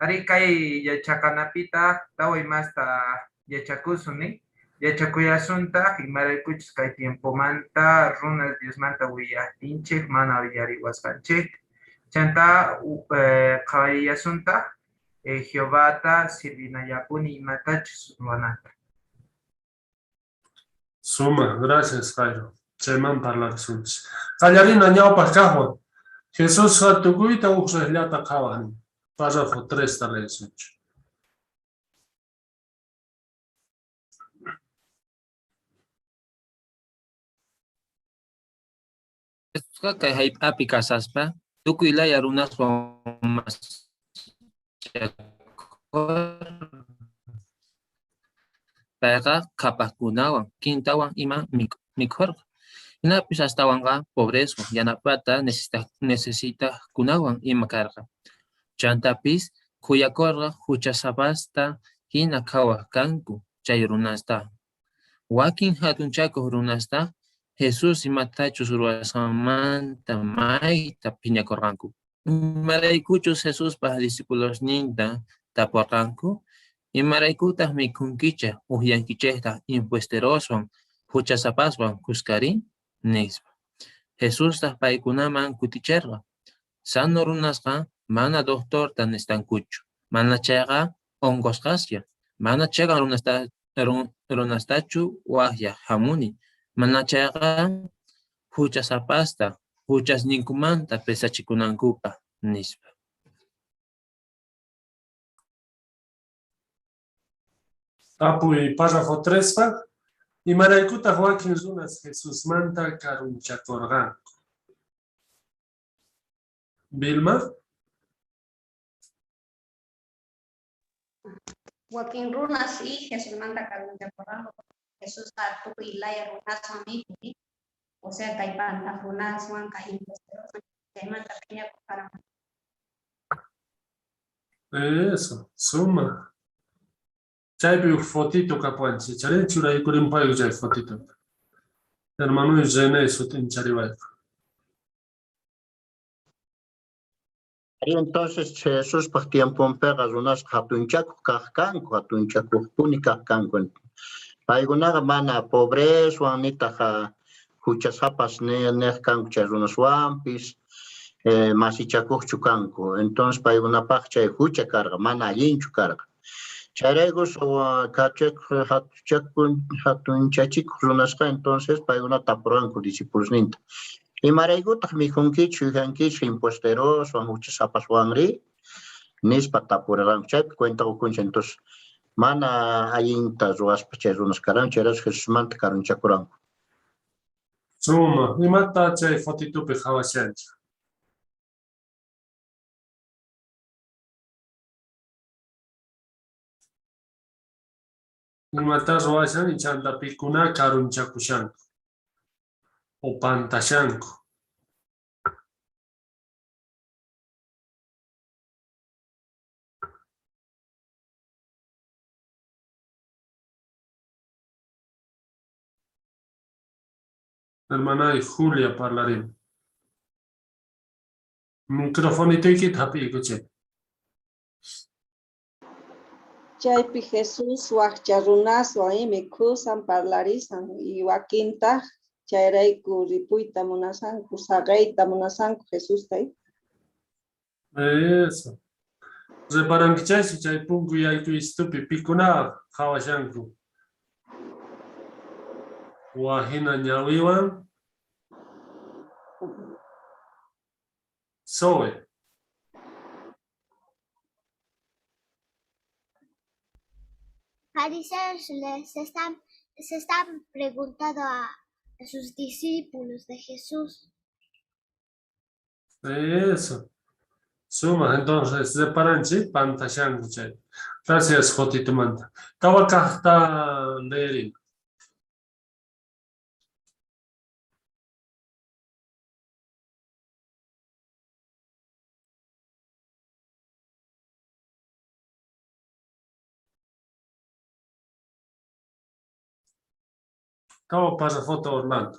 Ari kay yachakanapita tawa imasta yachakusuni yachakuyasunta imaraykuchus kay tiempomanta runas Diosmanta uyaqtinchik mana uyariwasqanchik chanta qawayasunta Jehovata sirvinayapuni imatachus ruwanata. Suma, gracias Jairo. Chayman parlarisunchis. Qallarina ñawpaq kaqwan. Jesús hatukuyta uqsaqllata qhawan. Párrafo 3 leesunchu. Jesúsqa kay hayp'api kasaspa tukuylaya runaswan payqa qhapaqkunawan kintawan ima mikhurqa. Hinapis astawanqa pobreswan yanapata necesitaqkunawan ima karqa. Chantapis kuyakurqa huchasapasta hina qhawaq kanku chay runasta. Wakin hatunchakuq runasta Jesús imatachus ruwasqanmanta mayta phiñakurqanku. Imaraykuchus Jesuspa discípulosninta tapurqanku, imaraykutaq mikhunkichik uyankichikta impuesteroswan huchasapaswan kuskari, nispa. Jesús paykunaman kutichirqa. Sano runasqa mana doctorta nistankuchu. Mana chayqa onqosqasya. Mana chayqa runastachu waqyaq hamuni. Mana chayqa huchasapasta, huchasninkumanta pesachikunankupaq nispa. Apuy párrafo 3 imaraykuta wakin runas Jesús manta karunchakurqanku. Vilma? Joaquín Runas y Jesús manda karunchakurqanku. Jesús tukuy laya runaswan mikuni. O sea, kay panta runaswan, kay imposteros, chaymanta piñakurqanku. Eso, suma. Chaypi fotito kapuanchi. Charin churaykurinpayku chay fotito. Hermano René sutin charibayku. Y entonces Jesús por tiempo en pegas unas hatunchaku kajkanku, hatunchaku puni kajkanku. Paykunaqa mana pobreza nitaqa huchasapas nejkanku chay runaswanpis masichakuqchu kanku. Entonces paykunapaq chay hucha karqa, mana allinchu karqa. Chayraykus hatunchachikuq runasqa entonces paykuna tapuranku discípulosninta. Imaraykutaq mikunkichu uyhankichu imposteroswan huchasapaswanri nispa tapurirqanku. Chaypi cuentakukunchik entonces mana allinta ruwaspa chay runas karanku chayrachu Jesusmanta karunchakurqanku. Suma, imata chay fotitupi hawashanchik. Imata ruwashan ichantapikuna karunchakushanku. O pantashanku. Hermana Julia parlarim. Microfonito ikita hap'ikuchay. Chaypi Jesús waqcha runaswan mikhusan parlarisan y wakinta chayrayku ripuyta munasanku, saqayta munasanku Jesús tay. Eso. Reparankichaysi chay punku yayku istupi pikuna hawashanku. Wahina ñawiwan Zoe. Fariseos se están preguntando a sus discípulos de Jesús. Eso. Suma, entonces, reparanchi, pantashanku chay. Gracias, Jotito Manta. Tawakahta leerin. Tawa pasa foto Orlando.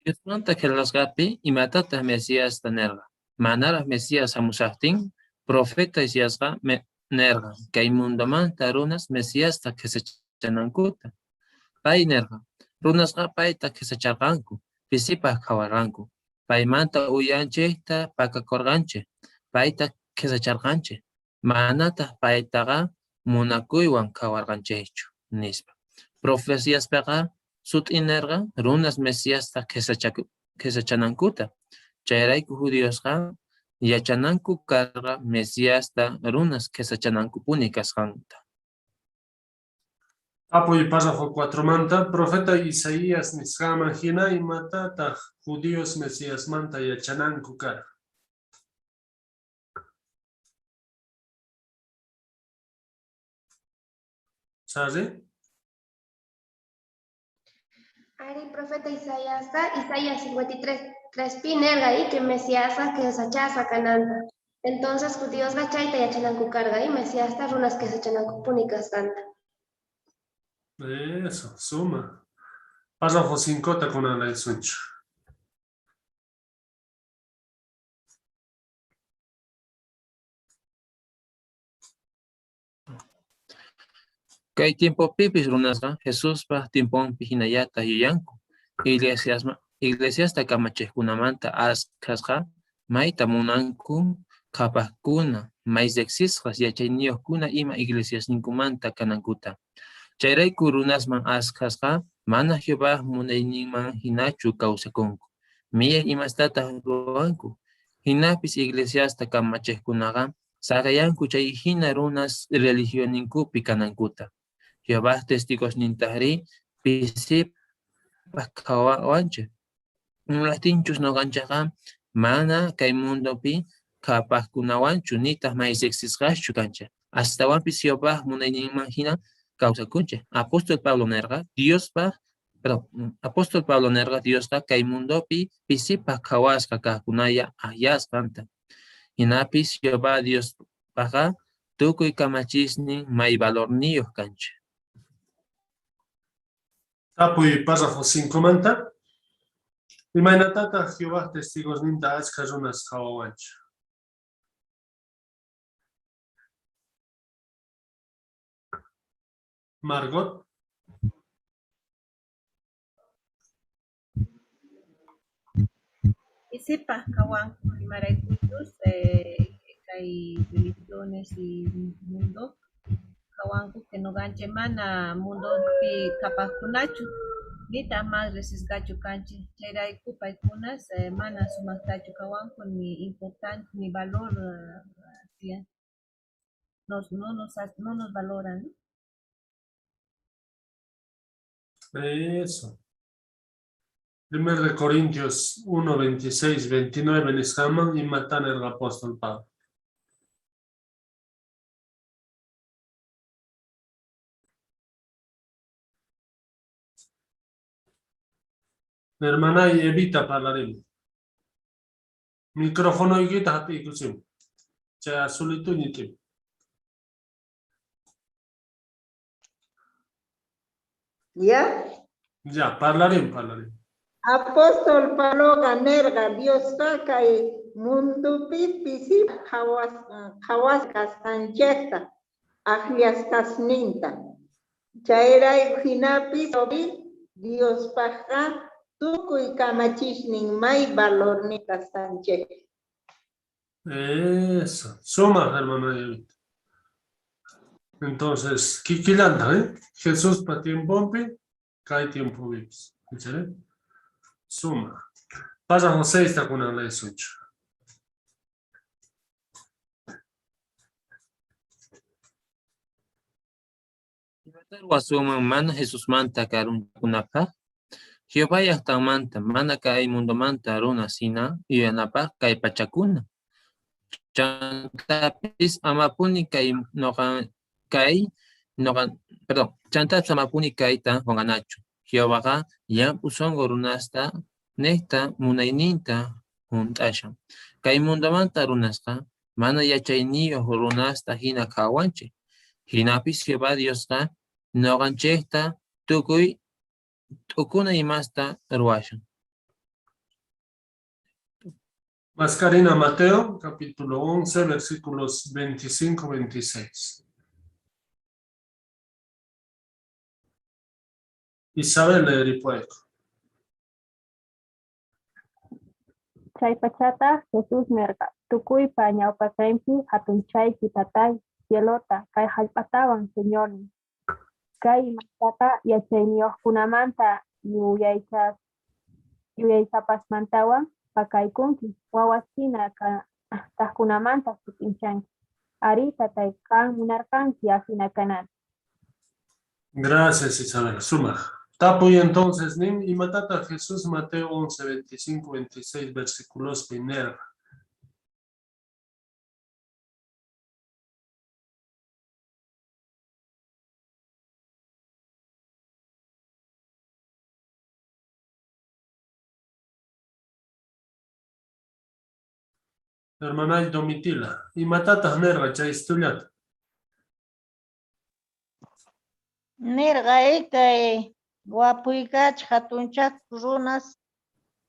Diosmanta kelasqapi imatataq Mesías nerqa. Manaraq Mesías hamusaptin, profeta Isaíasqa nerqa. Kay mundamanta runas Mesíasta qhisachanankuta. Pay nerqa. Runasqa payta qhisacharqanku. Pisipaq qhawarqanku. Paymanta uyanchikta pakakurqanchik. Payta qhisacharqanchik. Manataq paytaqa munakuywan qhawarqanchikchu nispa. Profecíaspiqa sut'inerqa runas Mesíasta qhisachanankuta. Chayrayku judíosqa yachananku karqa Mesíasta runas qhisachanankupuni kasqanta. Apoy párrafo 4 manta, profeta Isaías nisqaman hina imatataq judíos Mesías manta yachananku kar. ¿Sabe? Ari profeta Isaías 53, 3 nerga y que Mesías que sacha cananta. Entonces judíos gachaita y achananku carga y Mesías runas que se chananku púnicas canta. Eso, suma. Párrafo 5 con la suncho. Kay tiempo pipis runasqa Jesús pa tiempon pijinayata yuyanku. Iglesias ta kamachejkunamanta askasqa mayta munanku kapaqkuna maysexisqas yachayniyuqkuna ima iglesias ninkumanta kanankuta. Chayrayku runasman askasqa mana Jehová munayninman hinachu kawsakunku. Miyay imastataq ruwanku. Hinapis iglesiasta kamachejkunaqa saqayanku chay hina runas religioninkupi kanankuta. Jehová testigos nintaqri pisipaq kawawanchik. Latinchus noqanchaqa mana kay mundopi kapaqkunawanchu nitaq maysexisqachu kanchik. Astawanpis Jehová munayninman hina kawsakunchik. Apóstol Pablo nerqa Diosqa kay mundopi pisipaq kawasqa kaqkunaya ayasqanta. Hinapis Jehová Diospaqa tukuy kamachisnin may valorniyuq kanchik. Tapuy párrafo 5 manta. Imaynatata Jehová testigos ninta achka runas hawawanchu. Margot. Isipa kawanku imaraykuchus kay religiones y mundo kawanku que noqanchik mana mundopi kapaqkunachu nita más resisqachu kanchik chayrayku paykunas mana sumaqtachu kawanku ni importante ni valor no nos valoran, ¿no? Eso. 1 de Corintios 1, 26, 29 en Ishaman y matan el apóstol Pablo. Hermana y evita hablaremos. Micrófono y quita a ti, escuchemos. Ya, solito ni tiempo. ¿Ya? Ya, hablaremos. Apóstol Pablo Ganerga, Dios saca y mundo pipisi, hawaskas ancheta, ahliaskas ninta. Chaira y hinapis obi, Dios paja, tuku y kamachishning may valor nitas ancheta. Eso. Suma, hermano Evita. Entonces, Kikilanda, ¿eh? Jesús para tiempo, cae tiempo vives. ¿Escucharé? Suma. Pasa José está con la 18. Wasuman mana Jesús manta karun kunapa. Jehová yachtan manta mana kay mundo manta runa sina yuyanapaq kay pachakuna. Chantapis amapuni kay chantapis amapuni kayta honganachu. Jehová yampu songo runasta nekta munayninta juntashan. Kay mundo manta runasqa mana yachayniyuq runasta hina kawanchik. Hinapis Jehová Diosqa noqanchikta tukuy t'ukuna imasta ruwashan. Mascarina Mateo, capítulo 11, versículos 25-26. Isabel Eripueco. Chay pachata Jesús merga, tukuy pa ñawpaqaypi hatun chaypi tatay, cielota, kay hallp'atawan Señor. Kay mantata yachayniyuqkunamanta yuyaysapasmantawan pakaykunki, wawaskina kaqkunamanta sutinchanki. Ari tatay kan munarqanki afina kanan. Gracias, Isabel. Suma. Tapo y entonces, Nim y Matata Jesús, Mateo 11, 25-26, versículos primero. Hermana Domitila. Y Matata Nerva, ya estudiat. Nerga kay wapuykach hatunchak runas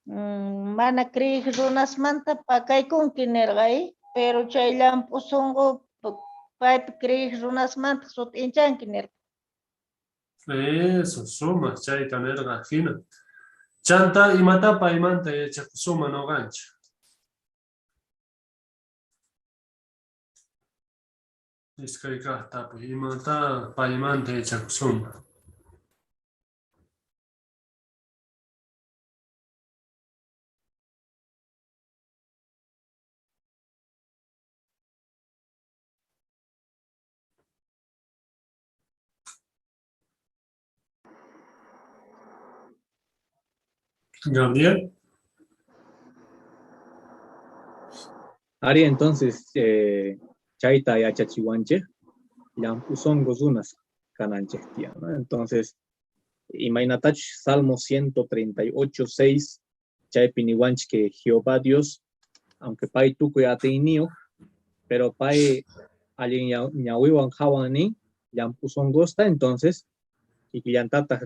mana kriyiq runas manta pakaykunki nergay, pero chay lampusungu paypi kriyiq runas manta sutinchanki nerga. Eso, suma, chayta nerga hina. Chanta imata paimanta yachakusuma no gancha. Iskaykaqta imata paimanta yachakusuma. Gabriel. Ari, entonces, chaita ya chachihuanche, llampusongos unas cananches, tía, ¿no? Entonces, imaginatach, Salmo 138:6, chaipinihuanch que Jehová Dios, aunque pai tuco ya teinio, pero pai alguien ñahuiwan hawani, llampusongosta, entonces, y que llantata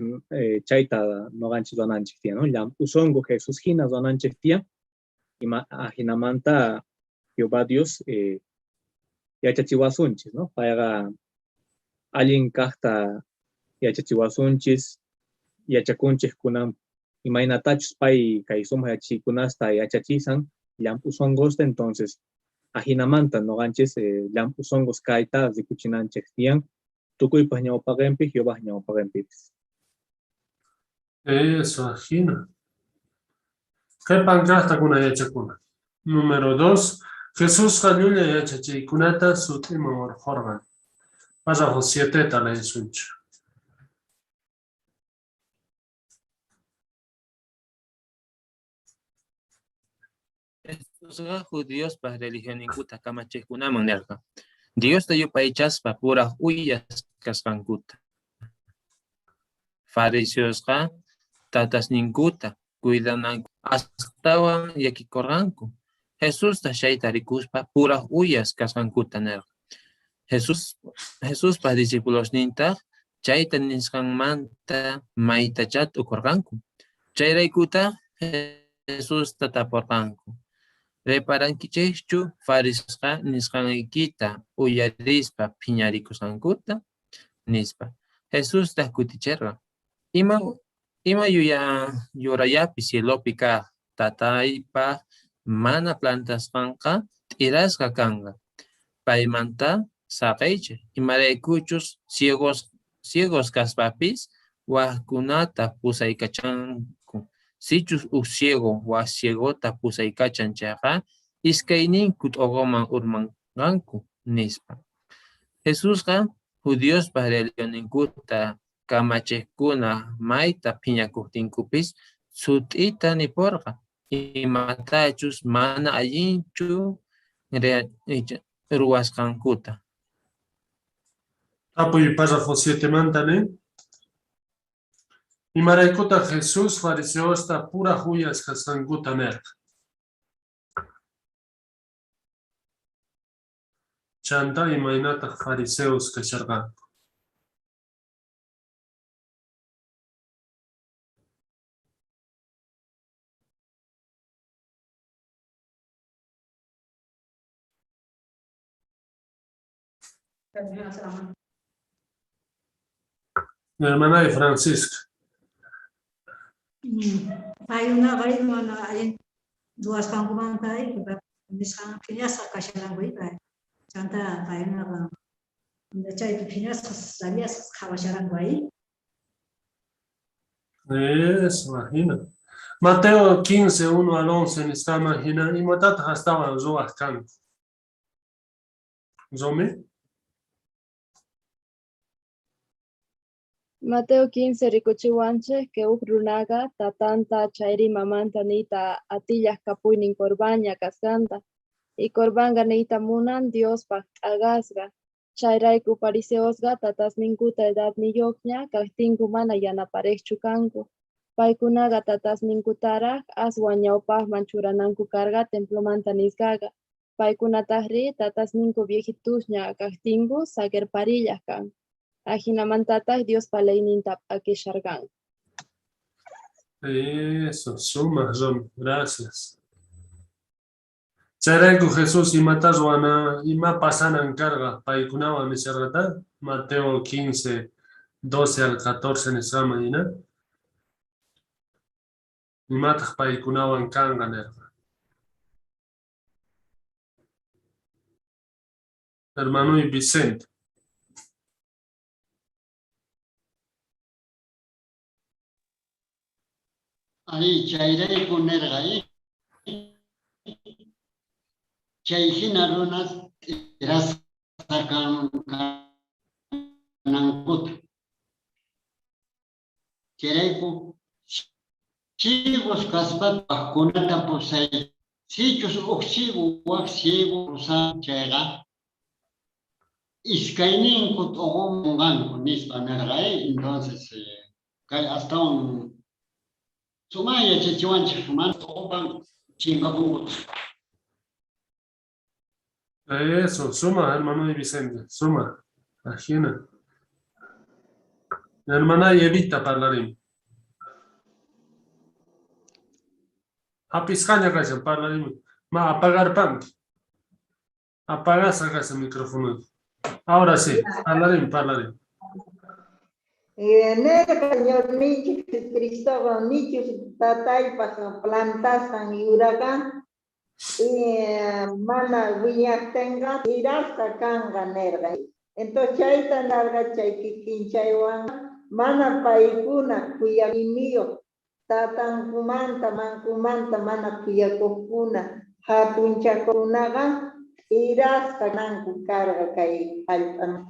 chaita no ganchis donanches, tía, ¿no? Llampusongo Jesús ginas donanches, tía, y ajinamanta Jehová Dios, yachachihuasunchis, ¿no? Para alguien casta yachachihuasunchis, yachacunchis kunam, imaginatachus pai kaisum yachikunasta yachachizan, llampusongosta, entonces, ajinamanta no ganches, llampusongos kaita, zikuchinanches tian, tukuipas ñawpagempi, Jehová ñawpagempipis. Eso, ajina. ¿Qué pancasta kuna yachakuna? Número 2. Jesús Jallulia yachachikunata sutimor jorgan. Párrafo 7 tala suncha. Estos judíos para religión incuta kamachekunaman nerga. Dios te yupaychas pa pura uyas kaskankuta. Fariseos ka tatas ninkuta cuidan astawan yakikorganku. Jesús ta shaytarikuspa pura uyas kaskankuta nerga. Jesús pa discípulos ninta chayta niskanmanta maitachat ukorganku. Chayraikuta Jesús tataporganku. Reparankichaychu farisqa nisqaykita uyarispa phiñarikusqankuta nispa. Jesús ta kutichirqa. Ima yurayapi cielopi kaq tataypa mana plantasqanqa t'irasqa kanqa. Paymanta saqaychay imaraykuchus ciegos kaspapis waqkunata pusaykachanku. Sichus ciego wa ciegota pusaykachan chayqa iskaynin kut'uquman urmanqanku nispa. Jesusqa judíospa religioninkuta kamachiqkuna mayta phiñakuqtinkupis sut'ita nipurqa. Imatachus mana allinchu ruwasqankuta. Apoy párrafo 7 mantane. Imaraykuta Jesús fariseosta pura huyas kasqankuta nerqa. Chanta imaynata fariseos kasharqanku. Mi hermana de Francisca. Hay una garimana hay duas pangumanta ahí que miskan finyas kashalan goi bai chanta hay una de chay finyas salias khabashalan goi. Eso, imagina. Mateo 15, 1 al 11, está imagina, y matata estaba zoas kan. Zome? Mateo 15 rikuchiwanche que runaga tatanta chairi mamanta nita atillas kapuinin korbaña kaskanta y korbanga nita munan Dios paqagasga chairaiku pariseosga tatas ninkuta edad niyokña kahtinku mana yanaparejchu kanku paykunaga tatas ninkutara aswan ñawpaqman churananku karga templomanta nisgaga paykunataqri tatas ninku viejitusña kahtinku sagerparillas kan. Ajinamantata Dios palayninta akishargan. Eso, suma, Rom, gracias. Charaiku Jesús y mataswana y ma pasanan carga, paikunawa misargata, Mateo 15, 12 al 14 nisqama hina. Imataq paykunawan kanqa nirqa. Hermano Vicente. Ahí chayrayku nirqay. Chay hina runas rasaqanankuta. Chayrayku chivos kaspata kunata pusay. Sichus uksigu wak ciego rusan chayqa. Iskayninku t'uqunqanku nispa nirqay. Entonces, kay hasta un sumaya chichiwanchik man t'uqunqan chinkapunku. Eso, suma, hermano Vicente, suma. Imagina. Hermana Evita parlarim. Apiscaña casa parlarim. Ma apagar pan. Apagas ese micrófono. Ahora sí, parlarim. Nerqa ñawninchik Cristóbal nichus tataypas plantasan yuraqa mana wiñaqtinqa irasta kanqa nerqa. Entonces chayta narqa chay kikinchaywan mana paykuna kuyakimiyo tatankumanta mankumanta mana kuyakuqkuna hatunchakunaqa irasta nanku karqa kay allp'an.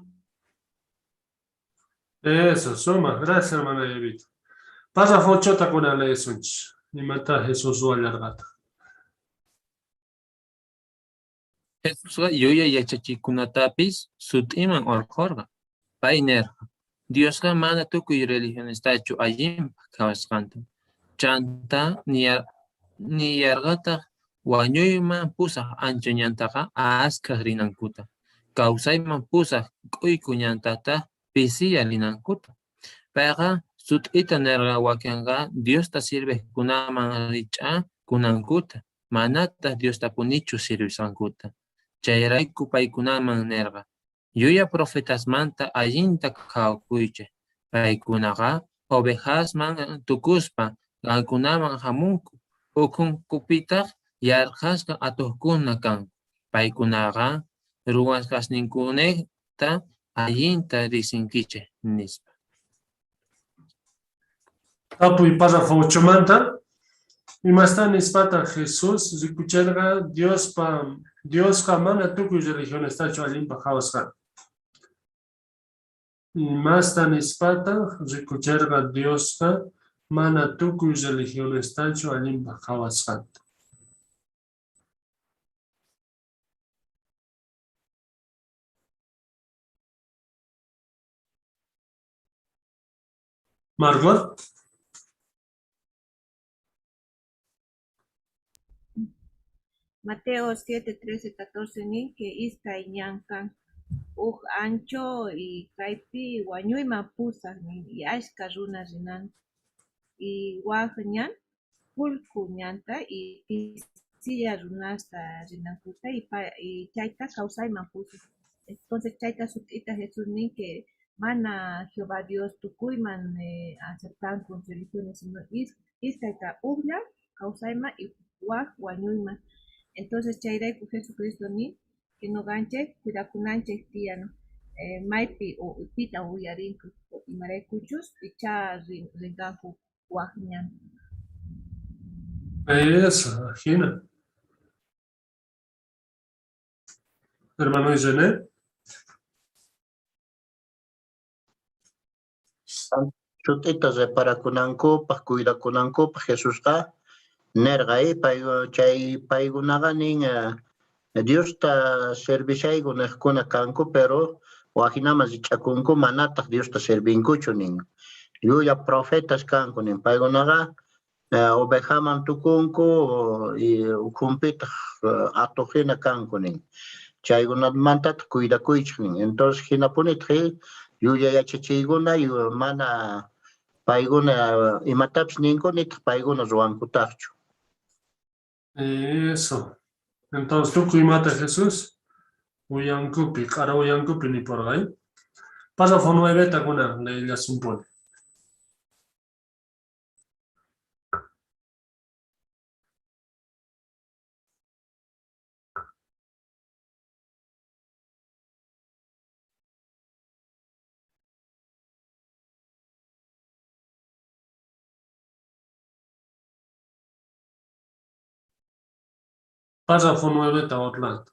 Eso, suma. Gracias, hermana Evita. Pasa fochota con la lesunch. Y mata Jesús o alargata. Jesús yuya yachachikunatapis sutiman orqorqa. Payner. Diosqa mana tukuy religionestachu allinpaq kawasqanta. Chanta niyarqataq wañuyman pusaq ancha ñantaqa askaq rinankuta. Kawsayman pusaq k'uyku ñantata pisiya rinankuta. Payqa sut'ita nirqa wakinqa Diosta sirviqkunaman richa kunankuta. Manataq Diosta punichu sirvisqankuta. Chayrayku paykunaman nirqa. Yuya profetasmanta allinta qhawakuychik. Paykunaqa ovejasman tukuspa qankunaman hamunku. Ukunkupitaq yarqasqa atuqkuna kan. Paykunaqa ruwasqasninkunata allinta risinkichik nispa. Apuy pasa fochomanta. Y más tan nispata Jesús, rikucharga Dios mana tukuy religión está hecho alimpa jawasqan. Y más tan nispata rikucharga Dios mana tukuy religión está hecho alimpa jawasqan. Margot. Mateo 7, 13, 14 nin que iskay ñankan ancho y kaypi wañuyman pusaq nin y ashka runa rinan y waq ñan pulku ñanta y pisilla runasta rinankuta y chayta kawsayman pusaq. Entonces chayta sut'ita Jesús nin que mana Jehová Dios tukuyman aceptanku religiones sino iskayta uqllan kawsayman y waq wañuyman. Entonces chayrayku Jesucristo ni que no ganche cuidakunanchik tiyano maypi o pita uyarinku imaraykuchus picha rinkanku waq ñan. Eso, imagina. Hermano Isene. Chutita reparakunankupaq cuidakunankupaq Jesusqa nerqay paykunaqa nin Diosta servishayku niqkuna kanku pero wajinaman richakunku manataq Diosta servinkuchu nin. Yuya profetas kanku nin paykunaqa ovejaman tukunku y ukumpitaq atuqhina kanku nin. Chaykunamantata cuidakuychik nin. Entonces hinapunitaq yuya yachachiykuna mana paykuna imatapis ninku nitaq paykuna ruwankutaqchu. Eso. Entonces, tú cuimata Jesús, uyankupi, cara uyankupi ni por ahí. Párrafo 9, Tacuna, le supone. Párrafo 9, Orlando.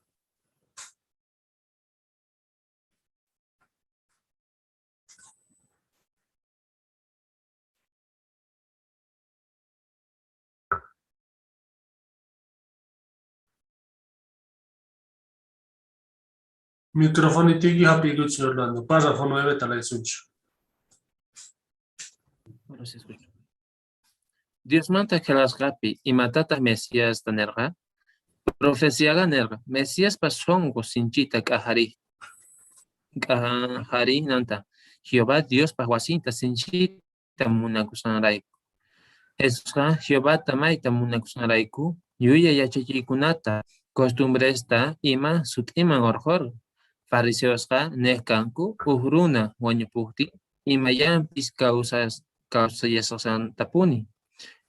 Micrófono y tiki happy good Orlando. Párrafo 9, Talaisuncho. Ahora sí escucho. Dios manta que las rapi y matata Mesías tanerga. Profecía ganerga. Mesías pasongo sinchita kahari. Kahari nanta. Jehová Dios pahuasinta sinchita munakusanaraiku. Jesús Jehová tamaita munakusanaraiku. Yuya yachachikunata. Costumbresta ima sut iman orjor. Fariseosqa nehkanku uhruna wañupukti imayanpis kawsayasqantapuni.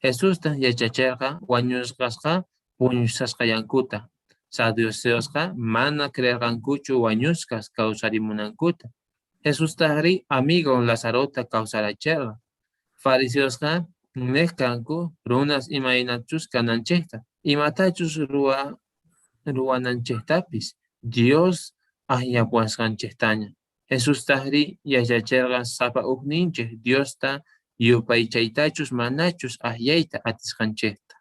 Jesusta yachacharqa wañusqasqa puñusasqayankuta. Saduceosqa mana creerqankuchu wañusqas kawsarimunankuta. Jesustaqri amigo Lazarota kawsaracharqa. Fariseosqa nehkanku runas imaynachus kananchikta. Imatachus ruwananchiktapis. Dios ahyapuasqanchiktaña. Jesús tahri yachacharqa sapa ukninchik Diosta yupaychaytachus manachus ahyayta atisqanchikta.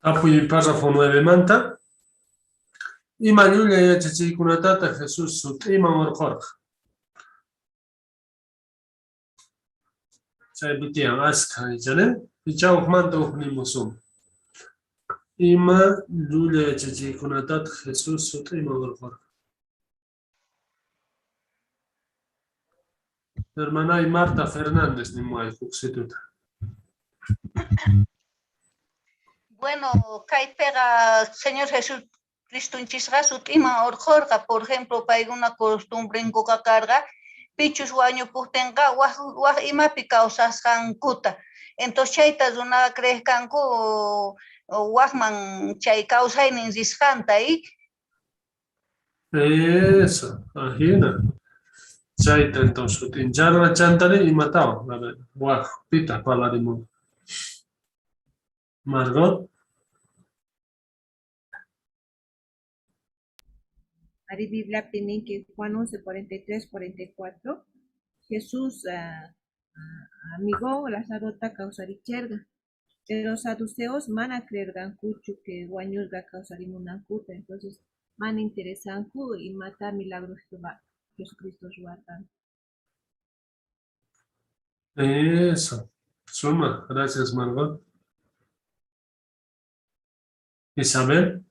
Apuy párrafo 9, Manta. Ima llulla yachachiykunatata Jesús sut'iman hurqurqa. Chaypi tiyan asqa aychane. Pichawuq manta huknimusum. Ima llulla yachachiykunatata Jesús sut'iman hurqurqa. Hermana y Marta Fernández ni muay huksituta. Bueno, kay pega Señor Jesucristo sut'ima orjorqa, por ejemplo, payguna costumbre carga, pichus wañu puhtenqa waj imapi kawsasqankuta. Entonces chayta runa creesqanku wajman chay kawsaynin risqanta y Eso, imagina. Chayta entonces sutincharqa chantari imatawa. A ver, waj, pita palarimun. Margot. Ari Biblia tiene que Juan 11, 43, 44. Jesús, amigo, Lazarota causaricherga. Pero saduceos mana creergan cuchu que guañurga causarimunancuta. Entonces, man interesanku y mata milagros Jesucristo ruatan. Eso. Suma. Gracias, Margot. Isabel.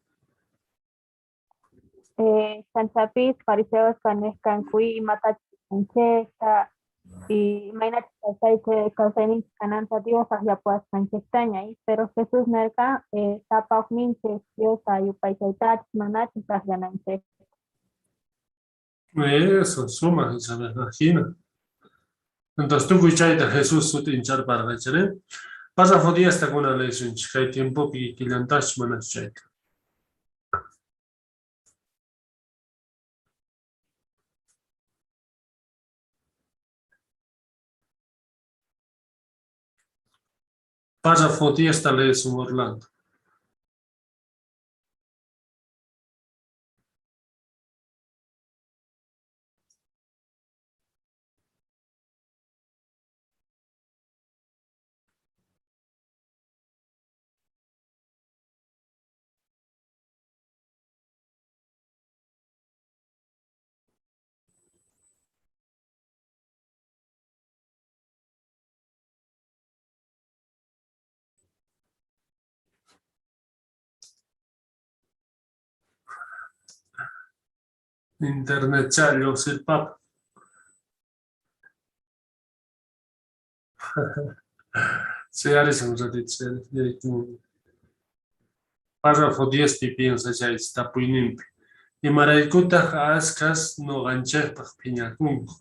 Sanchapis, fariseos, canescancui, matachancheta, y mainat causainin cananta Dios ya pues canchestaña, pero Jesús nerca tapa minche Dios ayupaichaitat manachis gananche. Eso, suma, Isabel. Imagina. Entonces tú cuichaita Jesús sutinchar para rechare. Pasa fodía hasta con una ley sunch. Hay tiempo que killantash manas chaita. Pasa fodía hasta ley sum Orlando. Internet challo el pap. Se hace un ratito. Párrafo 10 piensa ya está puinimpi. Imaraykutaq askas ñuqanchikpaq phiñakunku.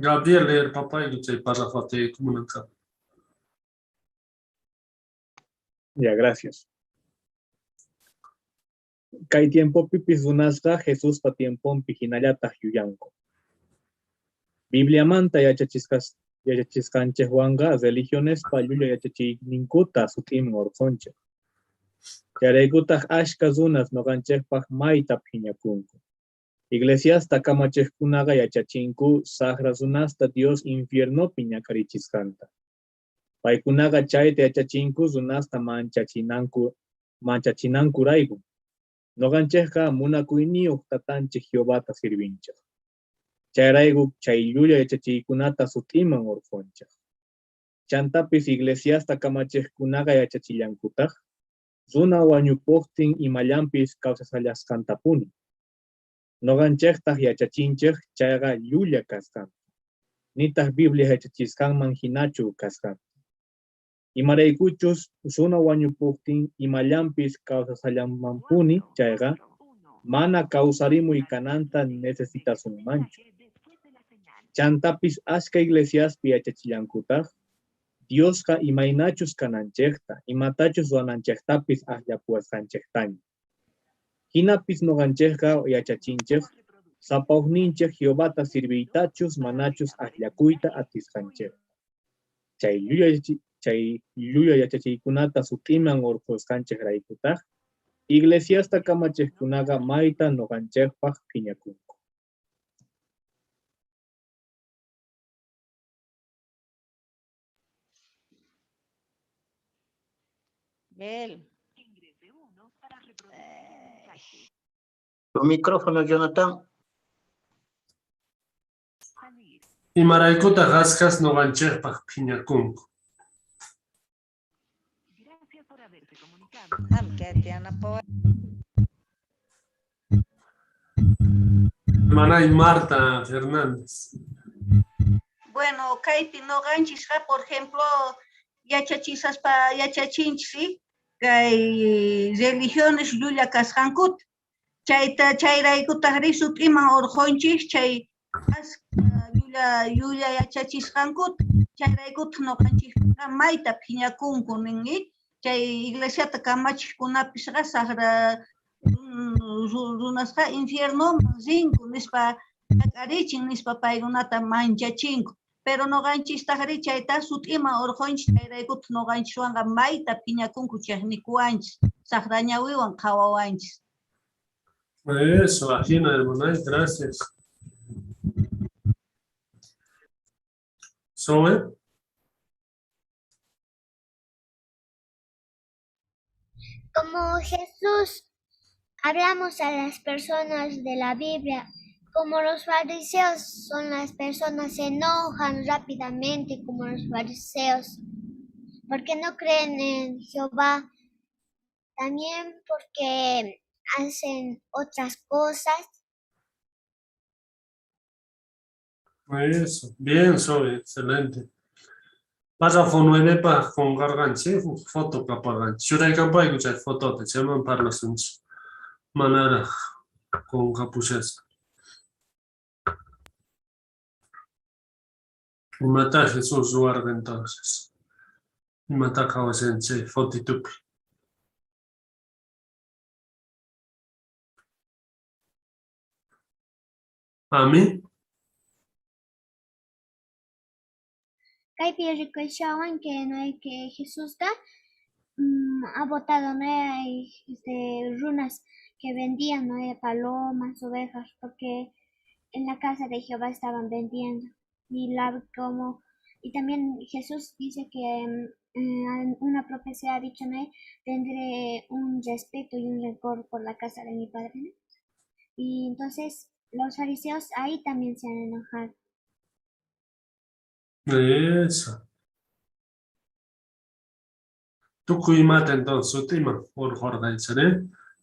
Gabriel leer papayku chay parrafapaykumunqa. Ya, gracias. Kay tiempo pipis runasqa Jesús pa tiempon pijinallataq yuyanku. Biblia manta yachachiskanchik Juanga religiones pa llulla yachachiyninkuta sutiman orqonchik. Chayraykutaq ashka runas noqanchikpaq mayta phiñakunku. Iglesiasta kamachikkunaqa yachachinku saqra runasta Dios infiernopi ñakarichisqanta. Paykunaqa chayta yachachinku runasta manchachinankurayku. Noqanchikqa munakuyniyuq tatanchik Jehovata sirvinchik. Chayrayku chay llulla yachachiykunata sutiman orqonchik. Chantapis iglesiasta kamachikkunaqa yachachillankutaq runa wañupuqtin imallampis kawsasallasqantapuni. Noqanchiktaq yachachinchik chayqa llulla kasqanta. Nitaq Biblia yachachisqanman hinachu kasqanta. Imaraykuchus runa wañupuqtin imallampis kawsasallanmanpuni chayqa mana kawsarimuy kananta necesitasunmanchu. Chantapis ashka iglesiaspi yachachillankutaq Diosqa imaynachus kananchikta, imatachus rurananchiktapis aklapuwasqanchiktaña. Hinapis noqanchikqa yachachinchik sapawqninchik Jehovata sirviytachus manachus akllakuyta atisqanchik. Chay llulla yachachiykunata sutiman orqusqanchikraykutaq iglesiasta kamachikkunaqa mayta noqanchikpaq phiñakunku. Bel. Tu micrófono, Jonathan. Imaraykutaq askas ñuqanchikpaq phiñakunku. Manay Marta Fernández. Bueno, kaypi noqanchisqa, por ejemplo, yachachinchik kay religiones llulla kasqankut. Chayraykutaq risutiman orqonchik chay llulla yachachisqankut. Chayraykutaq noqanchikqa mayta phiñakunku ninmi. Chay iglesiata kamachikkunapisqa saqra runasqa infiernoman rinku nispa ñakarichin nispa paykunata manchachinku. Pero noqanchistaqri chayta sutiman orqonchik chayraykutaq noqanchikwanqa mayta phiñakunku chiqnikuwanchis saqra ñawiwan qhawawanchis. Eso, Agina, hermana, gracias. Zoe. Como Jesús, hablamos a las personas de la Biblia, como los fariseos son las personas se enojan rápidamente como los fariseos, porque no creen en Jehová, también porque hacen otras cosas. Eso, bien, Zoe, excelente. Pasa fonuenepa con garganche, foto capaganche. Shurai campai cuchay foto te llaman para los unchos. Manara con capuchas. Y mata Jesús guarda entonces. Y mata caosenche, fotitupi. ¿A mí? Kaypi rikuyshawan que Jesús ha botado, ¿no? Hay runas que vendían, ¿no? Palomas, ovejas, porque en la casa de Jehová estaban vendiendo. Y también Jesús dice que una profecía ha dicho, ¿no? Tendré un respeto y un rencor por la casa de mi padre, ¿no? Y entonces los fariseos ahí también se han enojado. Eso. Tú cuímate entonces, última, por jornal,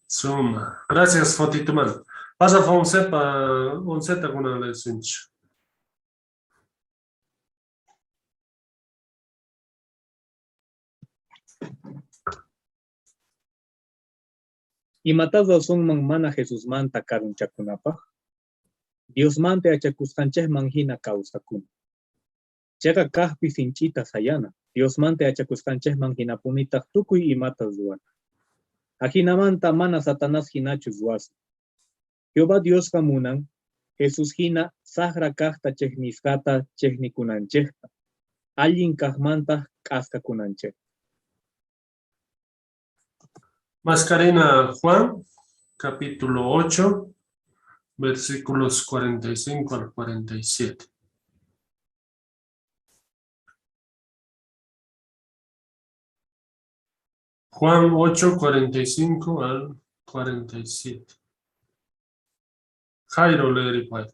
suma. Gracias, Fotituman. Pasa Fonseta con la sunch. Imatazo son mana Jesús manta karunchakunapaj. Dios mante achakuskanchej manhina kausakun. Chega kahpi sinchita sayana. Dios mante achakuskanchej manhina punita tukuy imata zuan. Ajinamanta mana Satanás hinachu zuas. Jehová Dios kamunan. Jesús hina sahra kahta chehniskata chehnikunanchejta. Allin kahmanta kaska kunanchej. Mascarena Juan, capítulo 8, versículos 45 al 47. Juan 8, 45 al 47. Jairo leeri paik.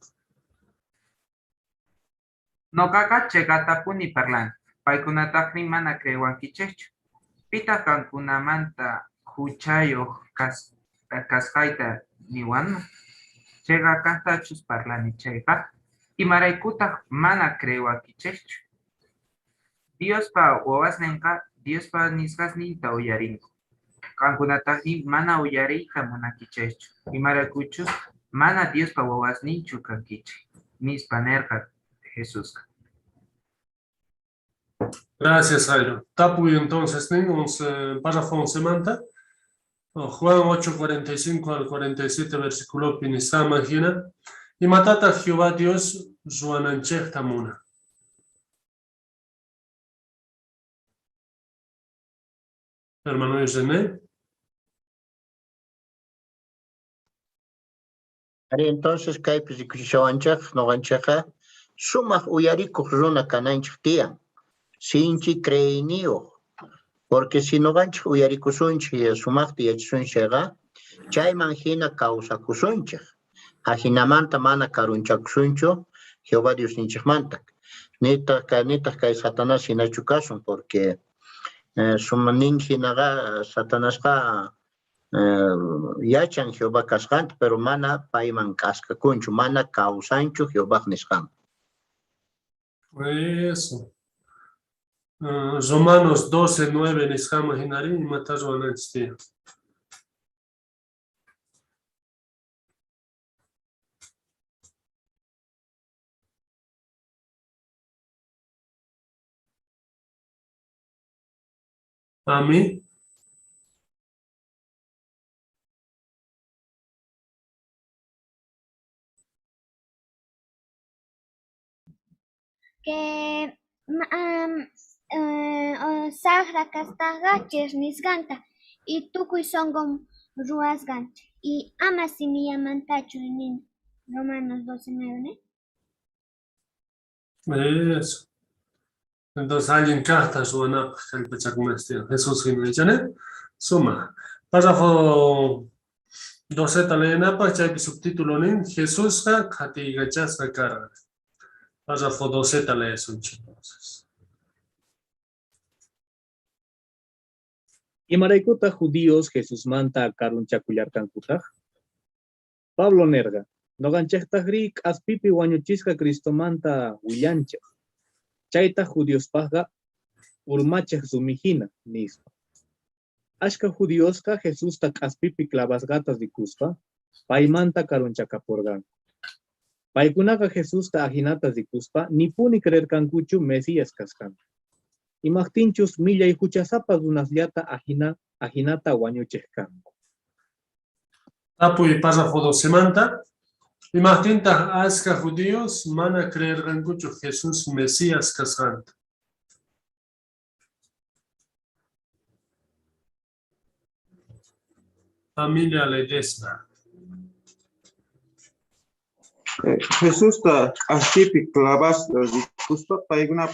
No kaka chegatapuni parlan. Paikunataqni mana crewankichechchu. Pita kankunamanta huchayo kasqayta niwanu. Chega kastachus parlani chayqa. Imaraykutaq mana crewankichechchu. Diospa wawasninqa Diospa nisqasninta uyarinku. Kankunataqni mana uyariyta munakichechchu. Imaraykuchus mana Diospa wawasninchu kankichik. Nispa nerqa Jesús. Gracias, Jairo. Tapuy entonces, párrafo 11 manta. Juan 8, 45 al 47, versículo Pinisa, imagina. Y matata Jehová Dios, Zuananchech Tamuna. Hermano Yusené. Entonces, kaypis ikuchishawanchaq noqanchaqa sumaq uyarikuq runa kananchik tiyan. Sinchi creiniyuq. Porque si noqanchik uyarikusunchik sumaqta yachasunchikqa, chayman hina kawsakusunchik. Ahinamanta mana karunchakusunchu Jehová Dios ninchikmanta. Nitaq kay Satanás hinachu kasun, porque sumanin hinaqa Satanasqa yachan Jehová kasqanta, pero mana payman kaskakunchu, mana kawsanchu Jehová nisqan. Eso. Romanos 12, 9, Nishama Hinari, y matar Juananchtia. ¿A mí? Que Sahra Castaga Chernisganta y Tukuy Songom Ruasgant y Amasimi Mantacho en Romanos 12:9. Eso. Entonces alguien carta su anap, el pechacumestio. Jesús Jiménez, suma. Párrafo 12 talenapa, chay subtítulo nin, Jesús ha katigachas la cara. Párrafo 12 tales entonces. Imaraykuta judíos Jesús manta karunchakullarkankutaj. Pablo nerga. Noganchejtajrik aspipi wañuchisqa Cristo manta willanchej. Chayta judíos paga urmachej sumijina nispa. Ashka judíosqa Jesús ta aspipi clavasgatas dikuspa. Paimanta karunchakapurgan. Paykunaqa Jesús ta ajinatas dikuspa. Nipuni creerkankuchu Mesías kaskan. Imaqtinchus millay huchasapas dunasllata ajinata wañuchejkanku. Tapuy párrafo 12 manta. Imagtinta asca judíos mana creer gancucho Jesús Mesías casante. Familia Ledesma. Jesús ta astipi clavas disculpa paiguna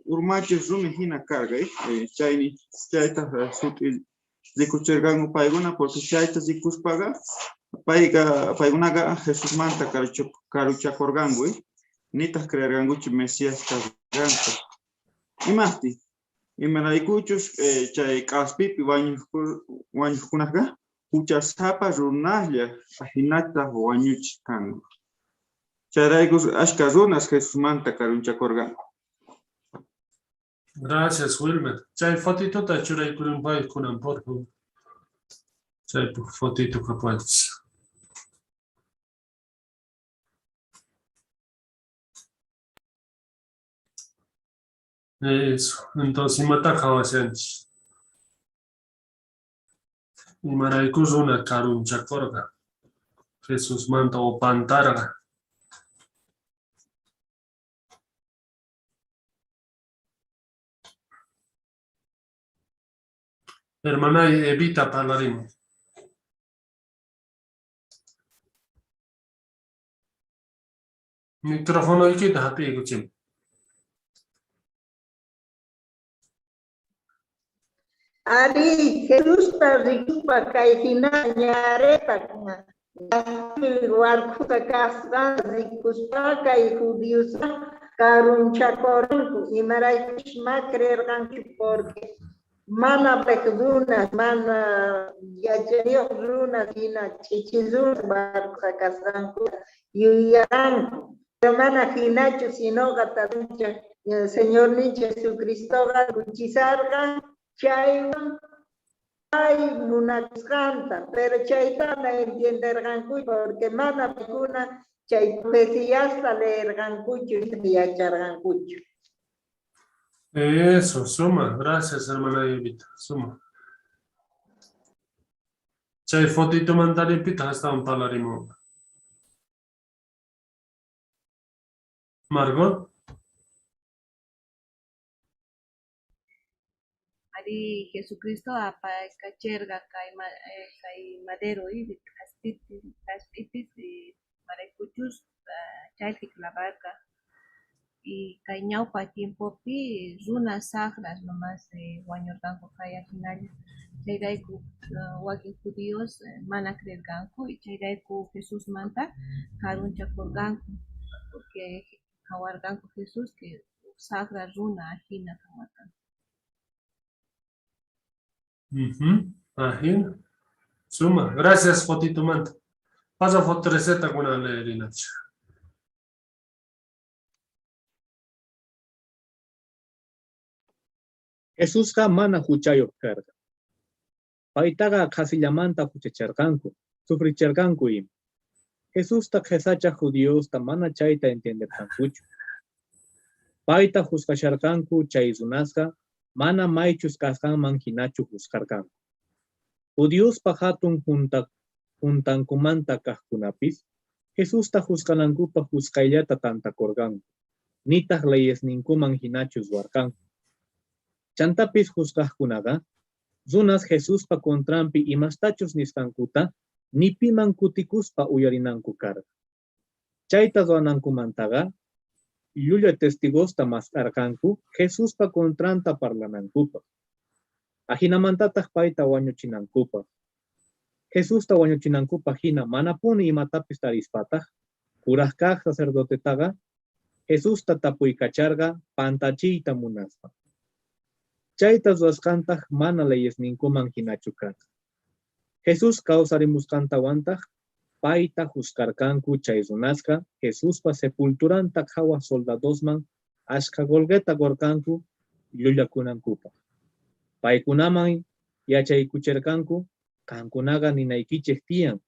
urmache zumi hina carga chayni chayta sutil dikuchergan paiguna porque chayta dikuspaga paigunaga Jesús manta karuchakorgangu nita creerganguchi Mesías kasganta imasti imanaykuchus chay kaspipi wañukunajga huchasapa runalla ajinata wañuchkangu chayraykus ashka runas Jesús manta karunchakorgangu. Gracias, Wilmer. Chay fotito ta churay kurunpay kunan por favor. Chay fotito que puedes. Eso, entonces mata jawasench. Y maraikus una caruncha corga. Jesús manta o pantarga. Hermana, evita parlarim. Micrófono y quita, happy, escuchen. Ari, Jesús ricupa caijina ñareta kuna. Warkuta kasgan rikuspa kai judíos karuncha koranku y maraikus ma creerganku porque mana pekdunas, mana yachayuq runas hina chichizunas warkuta kasganku yuyaranku. Pero mana hinachu sinoqa tatuncha Señor nincha Jesucristoqa kuchisarqa chaywan ay munasqanta, pero chaytana entenderqanku porque mana pikuna chay mesiyasta leerqankuchu yacharqankuchu. Eso, suma. Gracias, hermana Evita. Suma. Chay fotito mandari pita hasta un palarimo. Margot. Ari Jesucristo apa kacherga kai madero y caspitis y marekuchus chaytik la barca y cañao pa tiempo pi runa sagras nomás guañorganco kaya final chayraiku wakin judíos mana creerganco y chayraiku Jesús manta karuncha korganco porque kawarganco Jesús que sagra runa ajina kawarganco. Imagina. Suma. Gracias, fotito manta. Pasa foto receta con la leerina. Jesús ka mana huchayo karga. Paitaga casillamanta huchacharganku, sufricharganku im. Jesús ta jesacha judíos ta mana chayta entender kankuchu. Paita juzgacharganku chayzunasca, mana maichus kasgan manjinachu juzgarganku. Judíos pajatun juntankumanta kajkunapis, Jesús ta juzganankupa juzgayata tanta korganku. Nitah leyes ninkuman hinachus warkanku. Chantapis juzgajkunaga, zunas Jesús pa contrampi imastachus niskankuta, nipiman kutikuspa uyarinanku karga. Chayta doanankumantaga, yulla testigosta maskarkanku, Jesús pa contranta parlanankupa. Ajinamantataq paita wañuchinankupa. Jesús ta wañuchinankupa hina manapuni imatapis tarispataq, kurajkaq sacerdotetaga, Jesús ta tapuykacharga pantachiyta munaspa. Chayta ruwasqantaq mana leyes ninkuman hinachu karqa. Jesús kawsarimusqantawantaq payta juzgarkanku chay runasqa Jesuspa sepulturanta qhawa soldadosman ashka golgueta gorkanku llullakunankupa. Paykunaman yachaykuchirkanku kankunaqa ninaykichik tiyan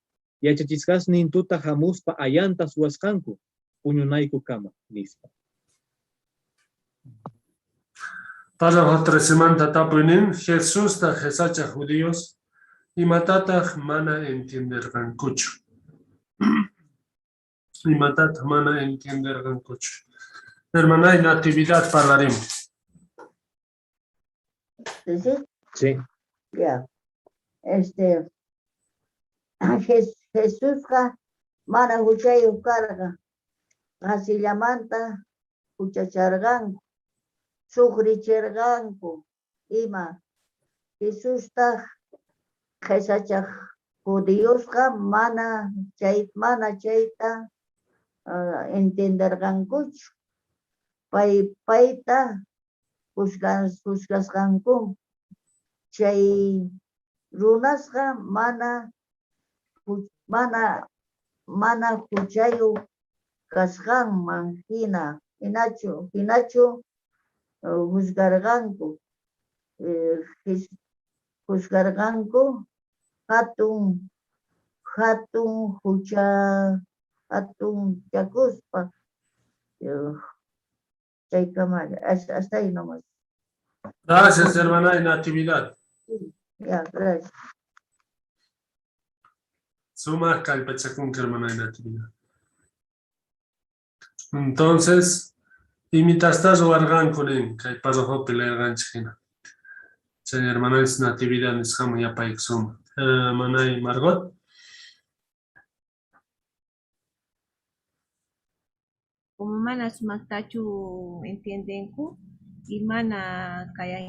yachachisqasnin tuta hamuspa ayanta suwasqanku puñunayku kama nispa. Para otra semana tapunin Jesús ta jesacha judíos y matata mana entender gancucho. Y matata mana entender gancucho. Hermana, en actividad hablaremos. ¿Sí? Sí. Ya. Jesús mana huchayo carga. Casillamanta huchacharganku. Sufricharganku. Ima. Jesús ta jesachaj judíosqa mana chayta entendergankuchu. Payta juzgasqanku. Chay runasqa mana huchayo kasqanman hinachu juzgarganku. Juzgarganku hatun chakuspa. Hasta ahí nomás. Gracias, hermana Natividad. Ya, gracias. Suma Kalpachakun, hermana Natividad. Entonces, imitastas o argan con él, que hay paso hopi le argan china. Señor hermana es Natividad, es como ya pa suma. Hermana Margot. Como mana sumaktachu entienden y mana kaya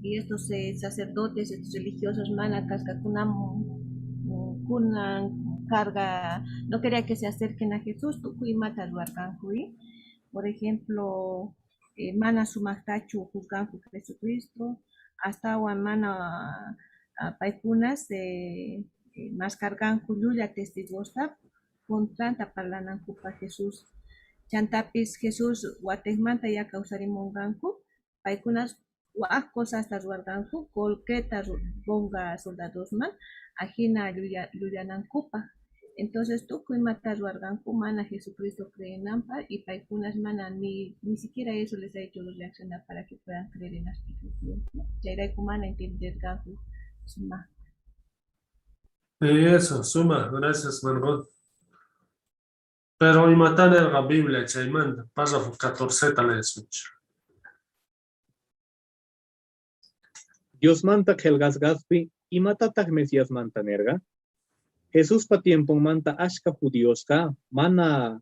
y estos sacerdotes, estos religiosos mana kaskakunam kunan carga, no quería que se acerquen a Jesús, tukuy mata ruarkankuy. Por ejemplo, mana sumaktachu juzganku Jesucristo, hasta mana paikunas más carganku llulla testigosta contra parlanankupa Jesús. Chantapis Jesús guatemanta ya causarimonganku, paikunas wak cosas tas ruarganku, colqueta bonga soldadosman, ajina lluyanankupa. Entonces tukuy mata ruarganku mana Jesucristo creenampa y paikunas mana ni siquiera eso les ha hecho reaccionar para que puedan creer en las escrituras. Chayrayku mana entenderganku suma. Eso, suma, gracias Margot. Pero y matan en la Biblia, chaymanda, pasa 14 tal escucha. Dios manta helgas gaspi y matatak Mesías mantanerga. Jesús pa tiempo manta ashka judioska, mana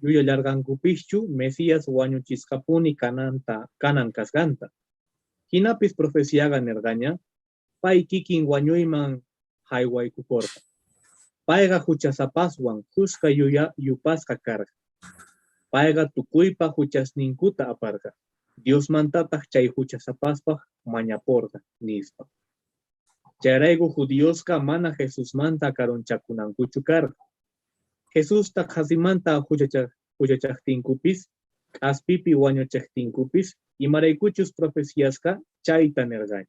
yuya largan kupichu, Mesías wañu chiskapuni kanan kasganta. Hinapis profeciaga nergaña, pai kikin wañuyman hayway kukorta. Paiga huchasapaswan, huska yuya yupaska carga. Paiga tukuypa huchasninkuta aparga. Dios mantatak chay huchasapaspa mañaporga, nispa. Chayraygu judioska mana Jesús manta karonchakunankuchu carga. Jesús tak hasimanta huchachaktinkupis, aspipi wañuchaktinkupis, y maraykuchus profeciaska chayta nergaña.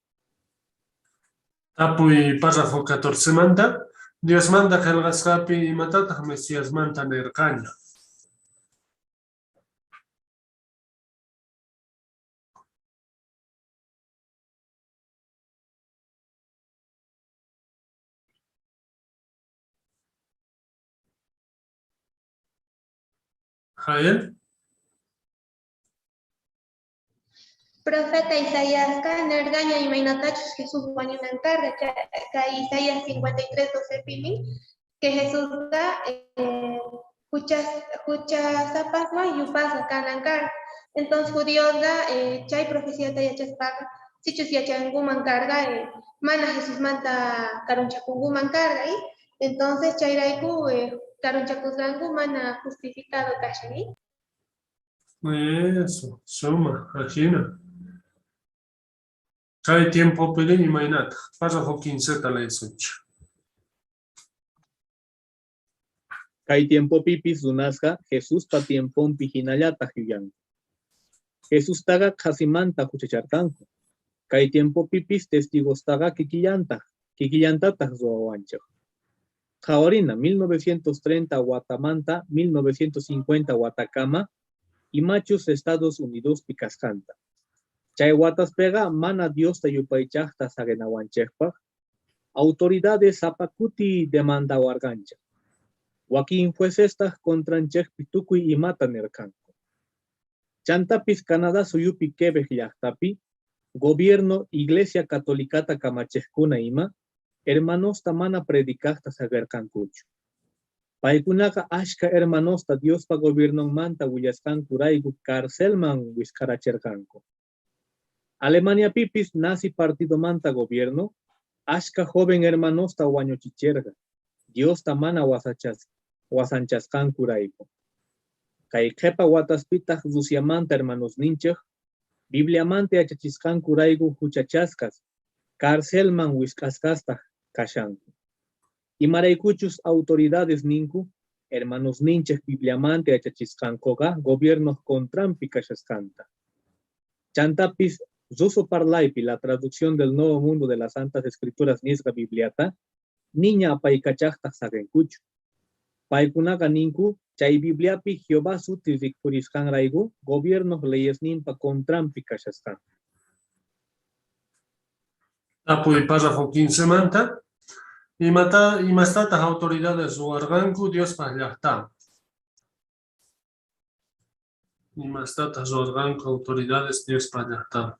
Apuy párrafo 14 manda, Dios manda que el gascapi y matata Mesías manta nercaña. Jael. Profeta Isaías, Nergaña y Mainatachos Jesús Guañunancarga, que Isaías 53, 12 pili, que Jesús da, escucha zapasma y upasa canancar. Entonces judíos da, chay profecía de yachaspaga, sichus yachanguman carga, mana Jesús manta carunchakunguman carga, entonces chayraiku, carunchakuzgangu mana justificado cachai. Eso, suma, ajina. Hay tiempo pelín y mainata. Párrafo 15 tal 18. Hay tiempo pipis dunasca, Jesús pa tiempo pijinayata hyuyan. Jesús taga casimanta huchachartanco. Hay tiempo pipis testigos taga kikillantata zoawancho. Jaorina, 1930 Guatamanta, 1950 Guatacama, y machos Estados Unidos picascanta. Chay watas pega mana Dios ta yupaychakta sagenawanchekpa, autoridades zapacuti demanda wargancha. Joaquín juezesta contranchek pitukuy y mata nercanco. Chantapis Canadá suyupi kebej llaktapi, gobierno Iglesia Catolicata kamachekuna ima, hermanosta mana predicasta sagercancucho. Paikunaka ashka hermanosta Dios pa gobierno manta willascan kuraigu carcelman wiskarachercanco. Alemania pipis nazi partido manta gobierno, ashka joven hermanosta wañuchicherga. Dios tamana wasanchascan kuraigo. Kay jepa wataspita rusiamanta hermanos ninchej, bibliamante achachiscan kuraigo huchachaskas, carcelman wiskaskasta kashanku. Y maraykuchus autoridades ninku, hermanos ninchej bibliamante achachiscan koga, gobierno contrampi kashascanta. Chantapis Zuso Parlaipi, la traducción del Nuevo Mundo de las Santas Escrituras Nisga Bibliata, niña apaikachakta sagenkuchu. Paikunaga ninku, chay Bibliapi Jehová suti victoriskan raigu, gobiernos leyes nimpa contrampi kashaskan. Apoy párrafo 15 manta. Y más tatas autoridades o arganku Dios pallachta. Y más tatas o arganku autoridades Dios pallachta.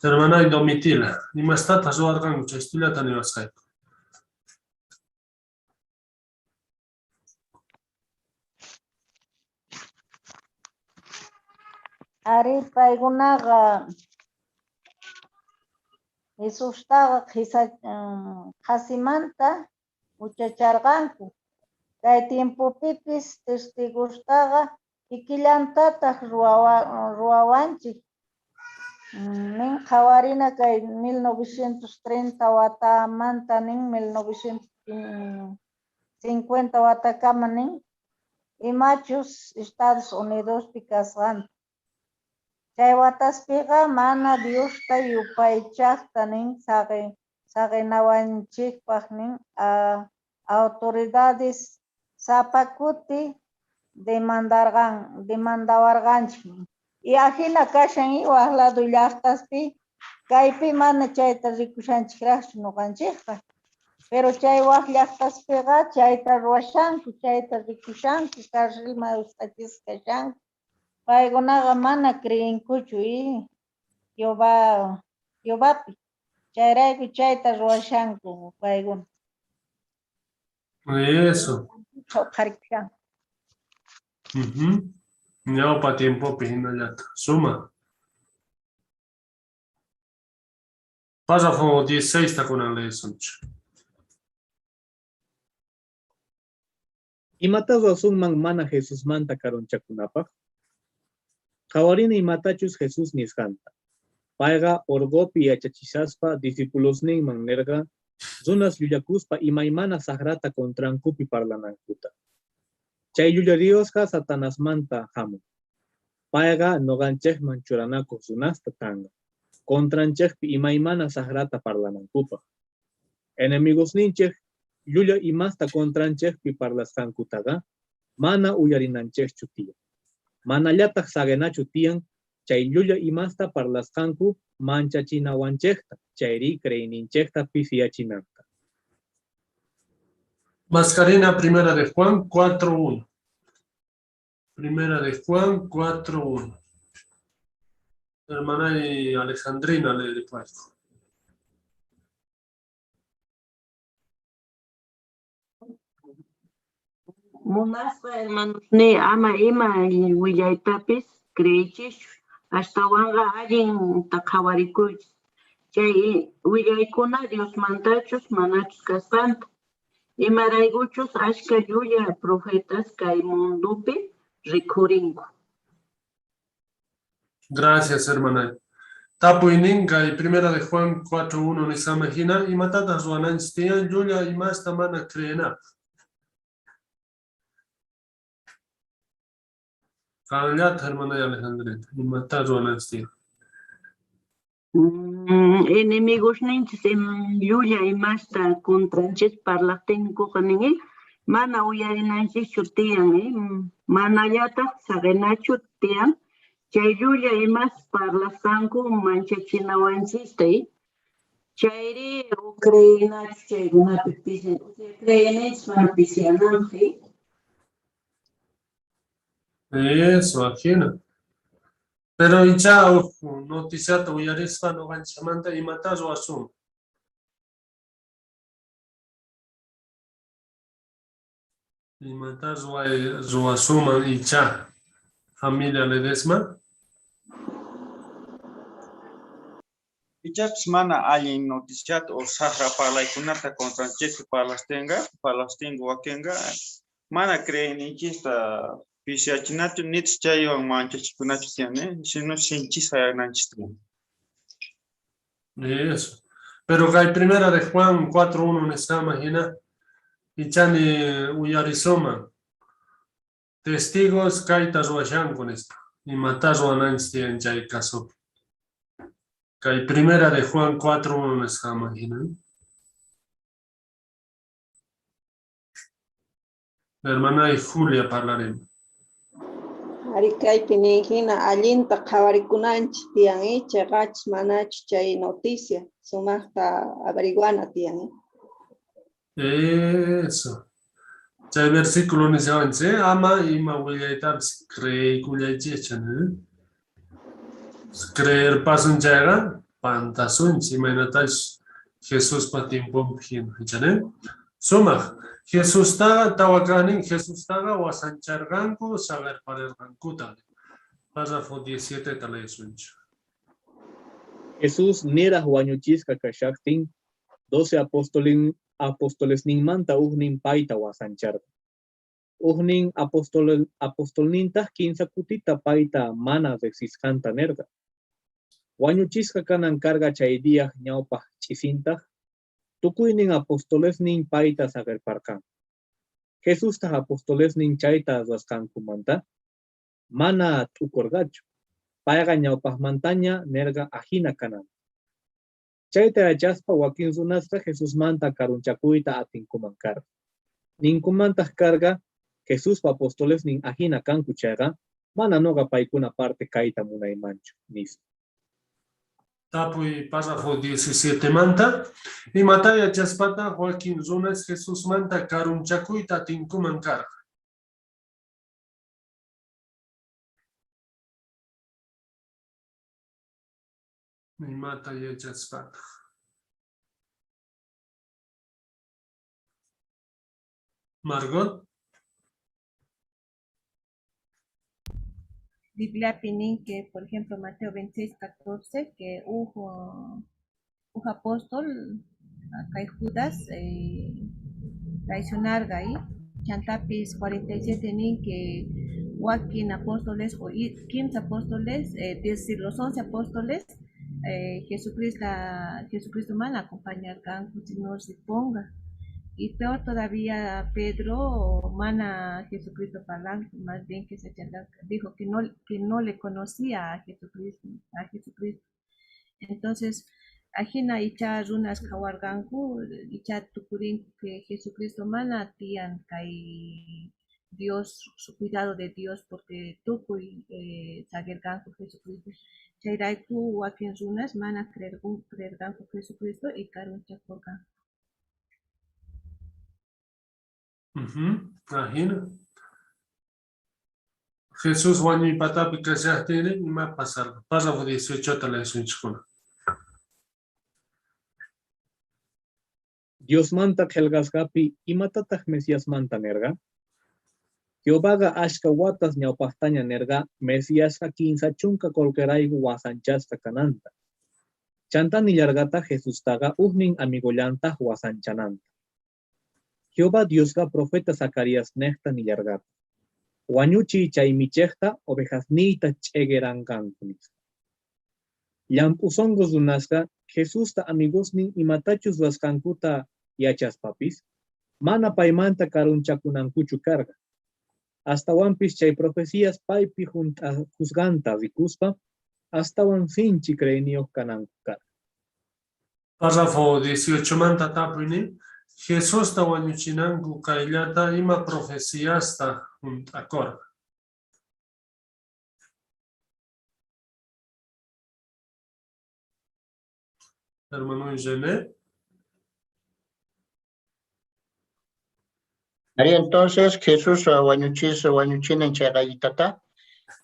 Hermana y domitila. Y más tatas o arganku chastulia tanivaskai. Ari paykunaqa Jesustaqa qasimanta uchacharqanku. Kay tiempupipis testigustaqa ikillantataq ruwawanchik. Nin qawarina kay 1930 watamanta nin 1950 watakama nin imachus Estados Unidospi kasqanta. Chay wataspiqa mana Diosta yupaychaqta nin saqinawanchikpaq nin autoridades sapakuti demandawarqanchik. Y ajina kashan iwaq lado llaqtaspi kaypi mana chayta rikushanchikraqchu nuqanchikqa. Pero chay waq llaqtaspiqa chayta ruwashanku, chayta rikushanku, carrilman usqachisqashanku. Paykunaqa mana creenkuchu Jehovapi. Chayrayku chayta ruwashanku paykuna. Eso. Qharikushanku. Ñawpa tiempopi hinallata. Suma. Párrafo 16 takunan leesunchu. Imatas rasunman mana Jesús manta karonchakunapaq. Qawarini imatachus Jesús niskanta. Payqa orgopi yachachishaspa discípulos ninman nerga, zunas llullakuspa imaymana sagrata contrankupi parlanankuta. Chay llullariosqa Satanás manta hamun. Payqa noqanchikman churanakuq zunasta tanga. Contranchikpi imaymana sagrata parlanankupa. Enemigos ninchik llulla imasta contranchikpi parlasqankutaqa mana uyarinanchikchu tiyan. Manallataq sagenachu tiyan chay llulla imasta parlasqanku manchachinawanchikta, chayri creyninchikta pisiyachinanta. Mascarina primera de Juan 4:1. Primera de Juan 4:1. Hermana y Alejandrina le después. Munasqa hermanos ni ama ima willaytapis creychishu ashtawanqa allinta qhawarikuychis. Chay willaykuna Dios mantachus manachus kasqanta. Imaraykuchus ashka llulla profetas kay mundupi rikurinku. Gracias, hermana. Tapuininga y primera de Juan 4:1 ni samajina y matatas ruananchis tiyan llulla y más tamana creena. Kallata, hermana y Alejandrina, y matar ruananchis tiyan. Enemigos ninchis llulla y más contranchis parlaqtinkuqa ningi mana uyarinanchikchu tiyan manallataq saqenachu tiyan. Chay llulla imas parlasqanku manchachinawanchista chayri creyinachu chaykunapi creyinaychis mana pisyananpi. Eso, ajena. Pero ya noticiata uyarisqa noqanchamanta imata ruwasum. Imata ruwasuman icha familia Ledesma. Ichachus mana allin noticiata o sahra parlaykunata contranchikpi parlastengu wakinga mana creyninchista pisiyachinachu nitis chaywan manchachikunachu tiyan, sino sinchis hayananchis tiyan. Eso. Pero hay primera de Juan 4:1 nesama hina ichani uyarisoma. Testigos kayta ruwashanku nispa. Y matar ruwananchis tiyan chay caso. Kay primera de Juan 4:1 está imaginando. La hermana y Julia hablaremos. Arikay pinigina allinta qhawarikunanchis tiyan chaqach manachu chay noticia sumaqta averiguana tiyan. Eso. Chay versículo ni se avance, ama y ma willaitabs cree kullaichechan. Creer pasun chaga, pantasun, si mainatas Jesús patimpom pijin, ¿chane? Suma, Jesús taga tawakani, Jesús taga wasancharganku, saber parergankuta. Párrafo 17 talaisuncho. Jesús nira huañuchisca kashaktin, 12 apóstoles nin manta ugnin paita wasancharga. Ugnin apóstol ninta 15 kutita paita mana vexiscanta nerga. Huañuchisca kanan carga chay día ñaupa chisinta, tukuinin apóstoles nin paita saber parkan. Jesús ta apóstoles nin chaita waskankumanta, mana tukorgacho. Paiga ñaupa mantaña nerga ajina kanan. Chaita achaspa wakin runasqa Jesús manta karunchakuita atinkuman karga. Ninkumanta carga Jesús pa apóstoles nin ajina kanku chayqa, mana noga paikuna parte kaita munaymanchu nis. Tapuy párrafo 17 manta. Y mataya chaspata Joaquín Runas Jesús manta karunchakuita tinkuman karga. Y mataya chaspata. Margot. Biblia pinin que, por ejemplo, Mateo 26:14, que un apóstol, acá Judas, traicionar ahí. Chantapis 47 nin que Joaquín apóstoles o 15 apóstoles, es decir, los 11 apóstoles, Jesucristo man acompañar can si no se ponga. Y peor todavía Pedro mana Jesucristo palante, más bien que se dijo que no le conocía a Jesucristo. Entonces, ajina icha runas kawarganku, icha tukurin que Jesucristo mana tian kai Dios, su cuidado de Dios, porque tukuy sagerganku Jesucristo. Chayraiku wakin runas mana creerganku Jesucristo y karun chakorgan. Ajina. Jesús wañi patapi kashahtini y ma pasar. Párrafo 18 talaisunchukuna. Dios manta kelgasgapi imatataq Mesías manta nerga. Jehová ashka watas ñawpaqtaña nerga Mesíasqa 15 chunka kolkeraygu wasanchasqa kananta. Chantani llargata Jesús taga ugnin amigollantaq wasanchananta. Jehová Diosqa profeta Zacarías nehta ni llargata. Wañuchi chay michejta ovejas nita ch'egerangankunis. Llampusongos runasqa Jesús ta amigosnin imatachus waskankuta yachaspapis, mana paymanta karunchakunankuchu karga. Hasta wampis chay profecías paypi juzganta rikuspa, hasta wan sinchi creenioq kananku karga. Párrafo 18 manta tapuyni. Jesús ta wañuchinanku kayllata ima profecíasta akorga. Hermano Janet. Ari entonces Jesús wañuchina en chagayitata.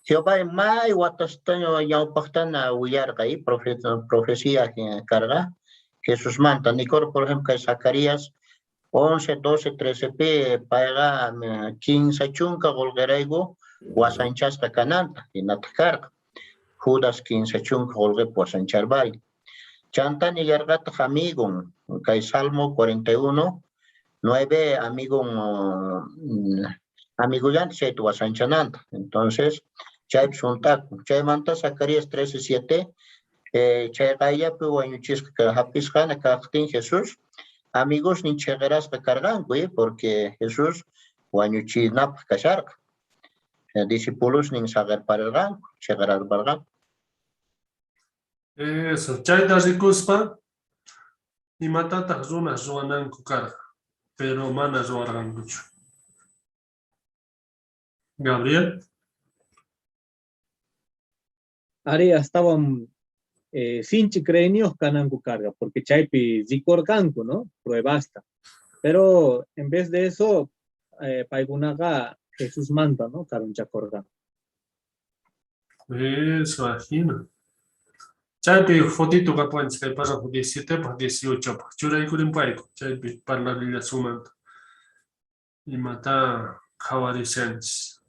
Jehová mai watastaño yaupactana uyargay profecía carga. Jesús manta Nicor, por ejemplo, que Zacarías 11, 12, 13 p paga 15 chunka golgeraigo wasanchasta cananta y natacarga. Judas 15 chunka golge wasancharbay. Chantani yargata amigo, que Salmo 41, 9 amigo ya se tu wasanchananta. Entonces, chay suntaku, chay manta Zacarías 13, 7, chay gaya pu wañuchis que hapisjana kaqtin Jesús. Amigos ni chegeras que cargan, porque Jesús wañuchinap kasharka. Discípulos ni saber para el rango, chegeras bargan. Eso, chayta rikuspa, imatataq runas ruwananku karqa, pero mana ruwarqankuchu. Gabriel. Ari estaban sinchi crenios cananku carga, porque chaypi zikorganku, ¿no? Pruebasta. Pero en vez de eso, paigunaga Jesús manda, ¿no? Karunchakorgan. Eso, imagino. Chaypi fotito kapuanchik kay paragrafo 17 pa 18 pa. Churaykurinpayku, chaypi parlalla sumanta. Imata qhawarishanchis.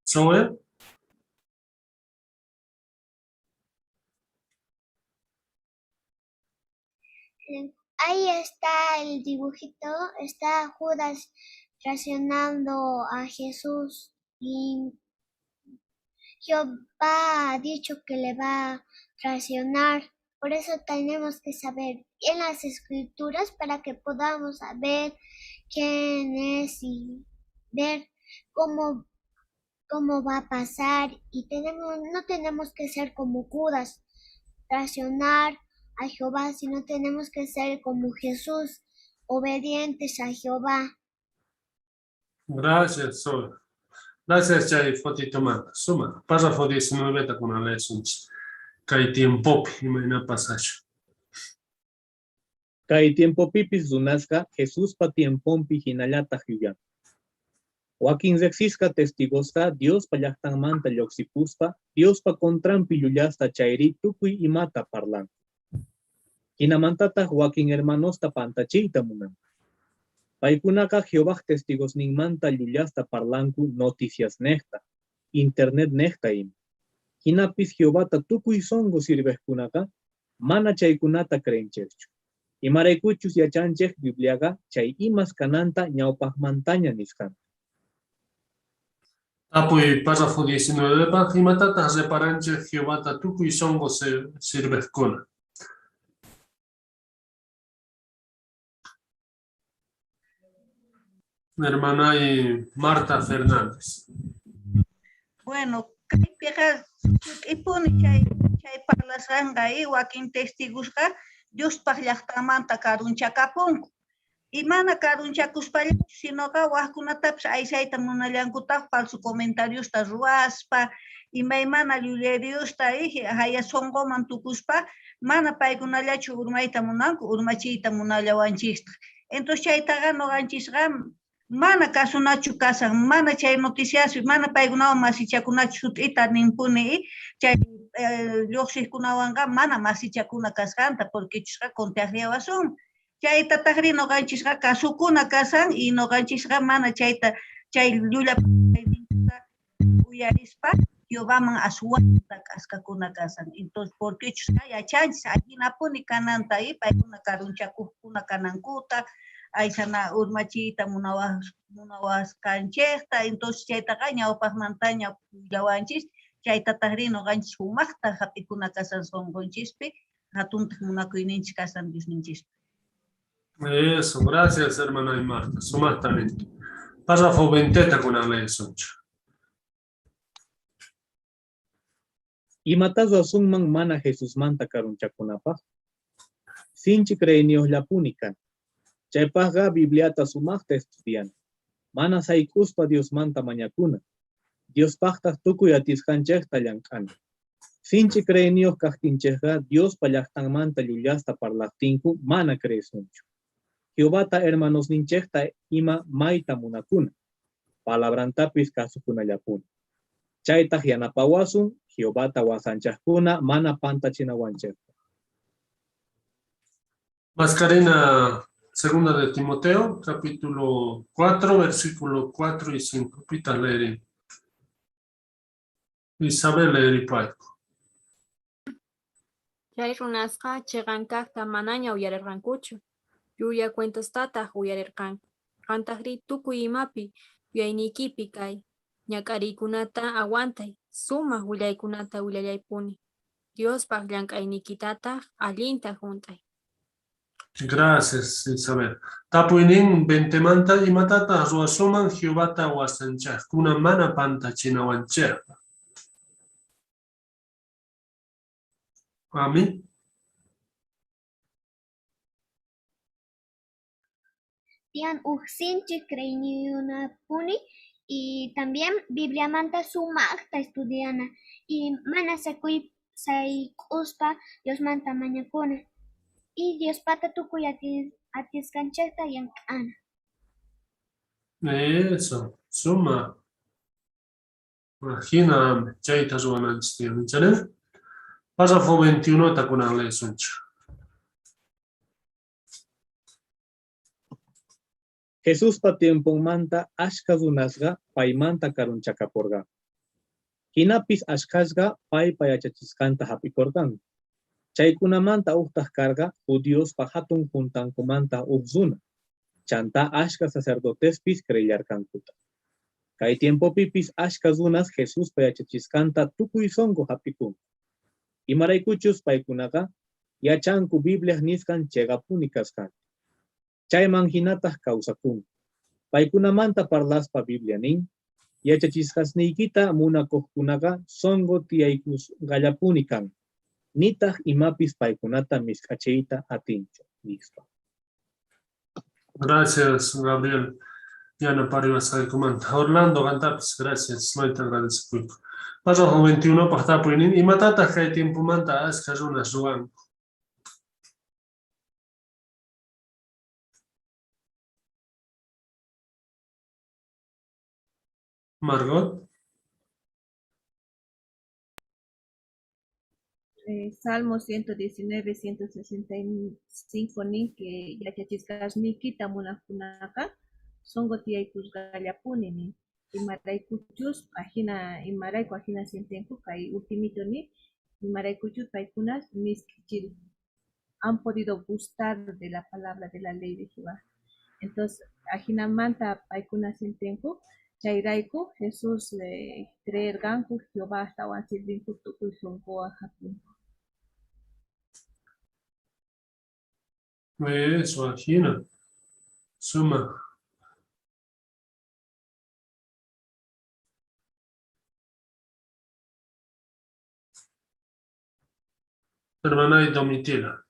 Zoe. Ahí está el dibujito, está Judas traicionando a Jesús y Jehová ha dicho que le va a traicionar. Por eso tenemos que saber en las escrituras para que podamos saber quién es y ver cómo va a pasar. Y no tenemos que ser como Judas, traicionar a Jehová, sino tenemos que ser como Jesús, obedientes a Jehová. Gracias, Zoe. Gracias, chay fotito manta. Suma, párrafo 19 ta kuna lesunchis. Kay tiempopi, imagina pasacho. Kay tiempo pipis dunasca Jesús pa tiempompi hinallata hyuyan. Joaquín Zexisca testigosta Dios pa llactan manta lloxipuspa, Dios pa contrampi llulasta chayri tukuy y mata parlan. Hinamantata Joaquín hermanosta pantachita munan. Paikunaka Jehová testigos nin manta llulasta parlanku noticias nehta, internet nehta im. Hinapis Jehová ta tukuy songo sirvejkunaka, mana chaykunata creencherchu. Imaraykuchus yachanchej Bibliaga chay imas kananta ñawpajmantaña niskan. Apoy párrafo 19 pa himatata reparanche Jehová ta tukuy songo sirvejkuna. Hermana Marta Fernández. Bueno, kay piqa ipuni chay parlasanga wakin testigusqa Diospaq llaqtamanta karunchakapunku. Imana karunchakuspalla sinoqa waqkunatapas aysayta munallankutaq falso comentariusta ruwaspa, imaymana llullariyusta haya sonqoman tukuspa, mana paykunallachu urmayta munanku, urmachiyta munallawanchista. Entonces chaytaqa noqanchisqa mana kasunachu kasan, mana chay noticias, mana paykunawan masichakunachu sut'ita nimpuni, chay lluqsiqkunawanqa mana masichakuna kasqanta, porque chisqa contagiawasun. Chaytataqri noqanchisqa kasukuna kasan y noqanchisqa mana chayta chay llullayninkuta uyarispa Jehovaman aswanta kasqakuna kasan. Entonces, porque chisqa yachanchis allinapuni kananta paykuna karunchakuqkuna kanankuta, aysana urmachiyta munawasqanchikta, entonces chaytaqa ñawpaqmantaña pullawanchis, chaytataqri noqanchis sumaqta hap'ikuna kasan sonqonchispi, hatuntaq munakuyninchis kasan Diosninchis. Eso, gracias, hermana Marta. Sumastamente. Párrafo 20 ta kuna lesunchu. Imatazo asunman mana Jesús manta karunchakunapaq. Sinchi creenios la punican. Chaypaqqa Bibliata sumaqta estudian. Mana saykuspa Dios manta mañakuna. Dios paqtaq tukuy atisqanchikta llank'ana. Sinchi creenios kaqtinchikqa Dios pa llaqtanmanta llullasta parlaqtinku mana creesunchu. Jehovata hermanos ninchekta ima maita munakuna. Palabrantapis kasukunallapuna. Chayta yanapawasun, Jehovata wasanchakuna mana pantachinawanchekta. Mascarena segunda de Timoteo, capítulo 4, versículo 4 y 5. Pita leeri. Isabel leeri payku. Chay runasqa chiqankaqta manaña uyarirqankuchu. Yuya cuentostataq uyarirqan. Qantaqri tukuy imapi yuyaynikipi kay. Ñak'ariykunata aguantay. Sumaq willaykunata willayaypuni. Diospaq llank'aynikitataq allinta hunt'ay. Gracias, Isabel. Tapuinin 20 manta y matata ruasuman Jehovata wasanchak. Kuna mana panta chinawanchak. Amén. Tian Uxinchi Puni y también Biblia manta sumakta estudiana y mana uspa Dios manta mañakuna y Dios pata tukuy atiscancheta y ana. Eso, suma. Imagina, chaita ruananchis tiyan, ¿chale? Párrafo 21 takunan ley suncha. Jesús pa tiempo manta ashka runasga paimanta karunchakaporga. Hinapis ashkasga pay payachachiscanta hapikorgan. Chaykunamanta uhtaq karga judíos pa hatun juntankumanta uqzuna. Chanta ashka sacerdotespis creyarkankuta. Kay tiempo pipis ashka runas Jesús payachachiscanta tukuy songo hapikun. Imaraykuchus paykunaqa yachanku Biblia niskan chegapuni kaskan. Chayman hinataq kawsakun. Paykunamanta parlaspa Biblia nin, yachachisqasniykita munakuqkunaqa songo tiyaykus gallapuni kan. Nitaq imapis paykunata misk'achiyta atinchu. Listo. Gracias, Gabriel. Yana Paribas comanta. Orlando Gantapis, gracias. No te agradezco. Párrafo 21 para tapuinin. Y matata que tiempo manta ascarunas ruan. Margot. Salmo 119, 165 ni que yachachiskas ni kita munakunaka songo tiyaykus gallapuni ni imaraykuchus imarayku ajina sientenku kay ultimito ni imaraykuchus paykunas miskichil han podido gustar de la palabra de la ley de Jehová. Entonces ajina manta paykunas sientenku chayrayku Jesús creerganku Jehová hasta sirvinku tukuy songo hapunku. Eso, ajina. Suma. Hermana y Domitila.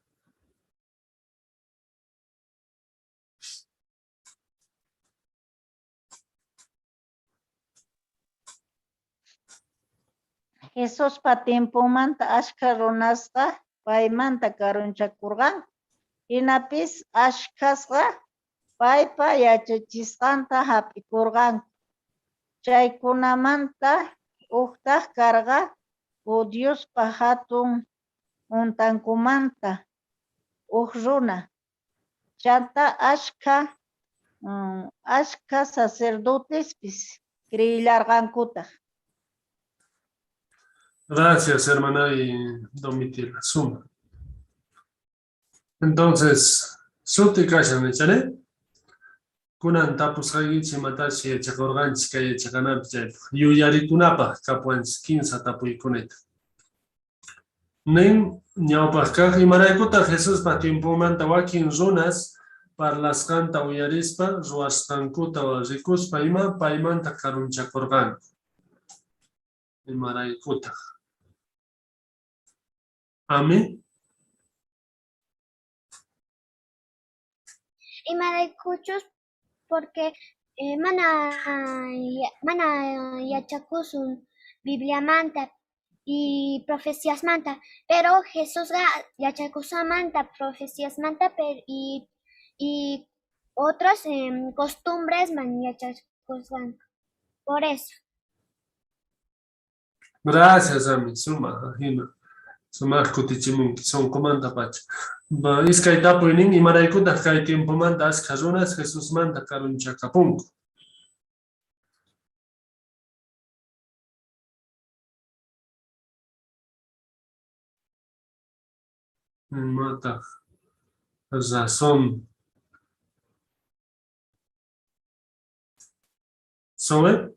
Jesús pa tiempo manta ashka runasqa paymanta karunchakurqan. Hinapis ashkasqa paypa yachachisqanta hapikurqan. Chaykunamanta uhtaq karqa Diospa hatun juntankumanta runa. Chanta ashka sacerdotespis creyarqankutaq. Gracias, hermana y Domitila. Suma. Entonces, suti kashan, ¿echale? Kunan tapus hagichi matashi echakorganchi kay echakanapi chay. Yuyarikunapa kapuanchis 15 tapuykunita. Nin ñawpaq imaraykuta Jesús pa tiempomanta wakin runas parlasqanta uyarispa ruwasqankuta rikuspa ima paymanta karunchakurqan. Imaraykuta. Amén. Imaraykuchus porque mana yachakusun Biblia manta y profecías manta, pero Jesús yachakusamanta profecías manta y otras costumbres man yachakusan. Por eso. Gracias, Ami. Suma, ajina. Suma kutichimunki, son comanda pacha. Iskay tapuynin imaraykuta kay tiempo manta ashka runas Jesús manta karunchakapunku. Mata razón. ¿Sobre?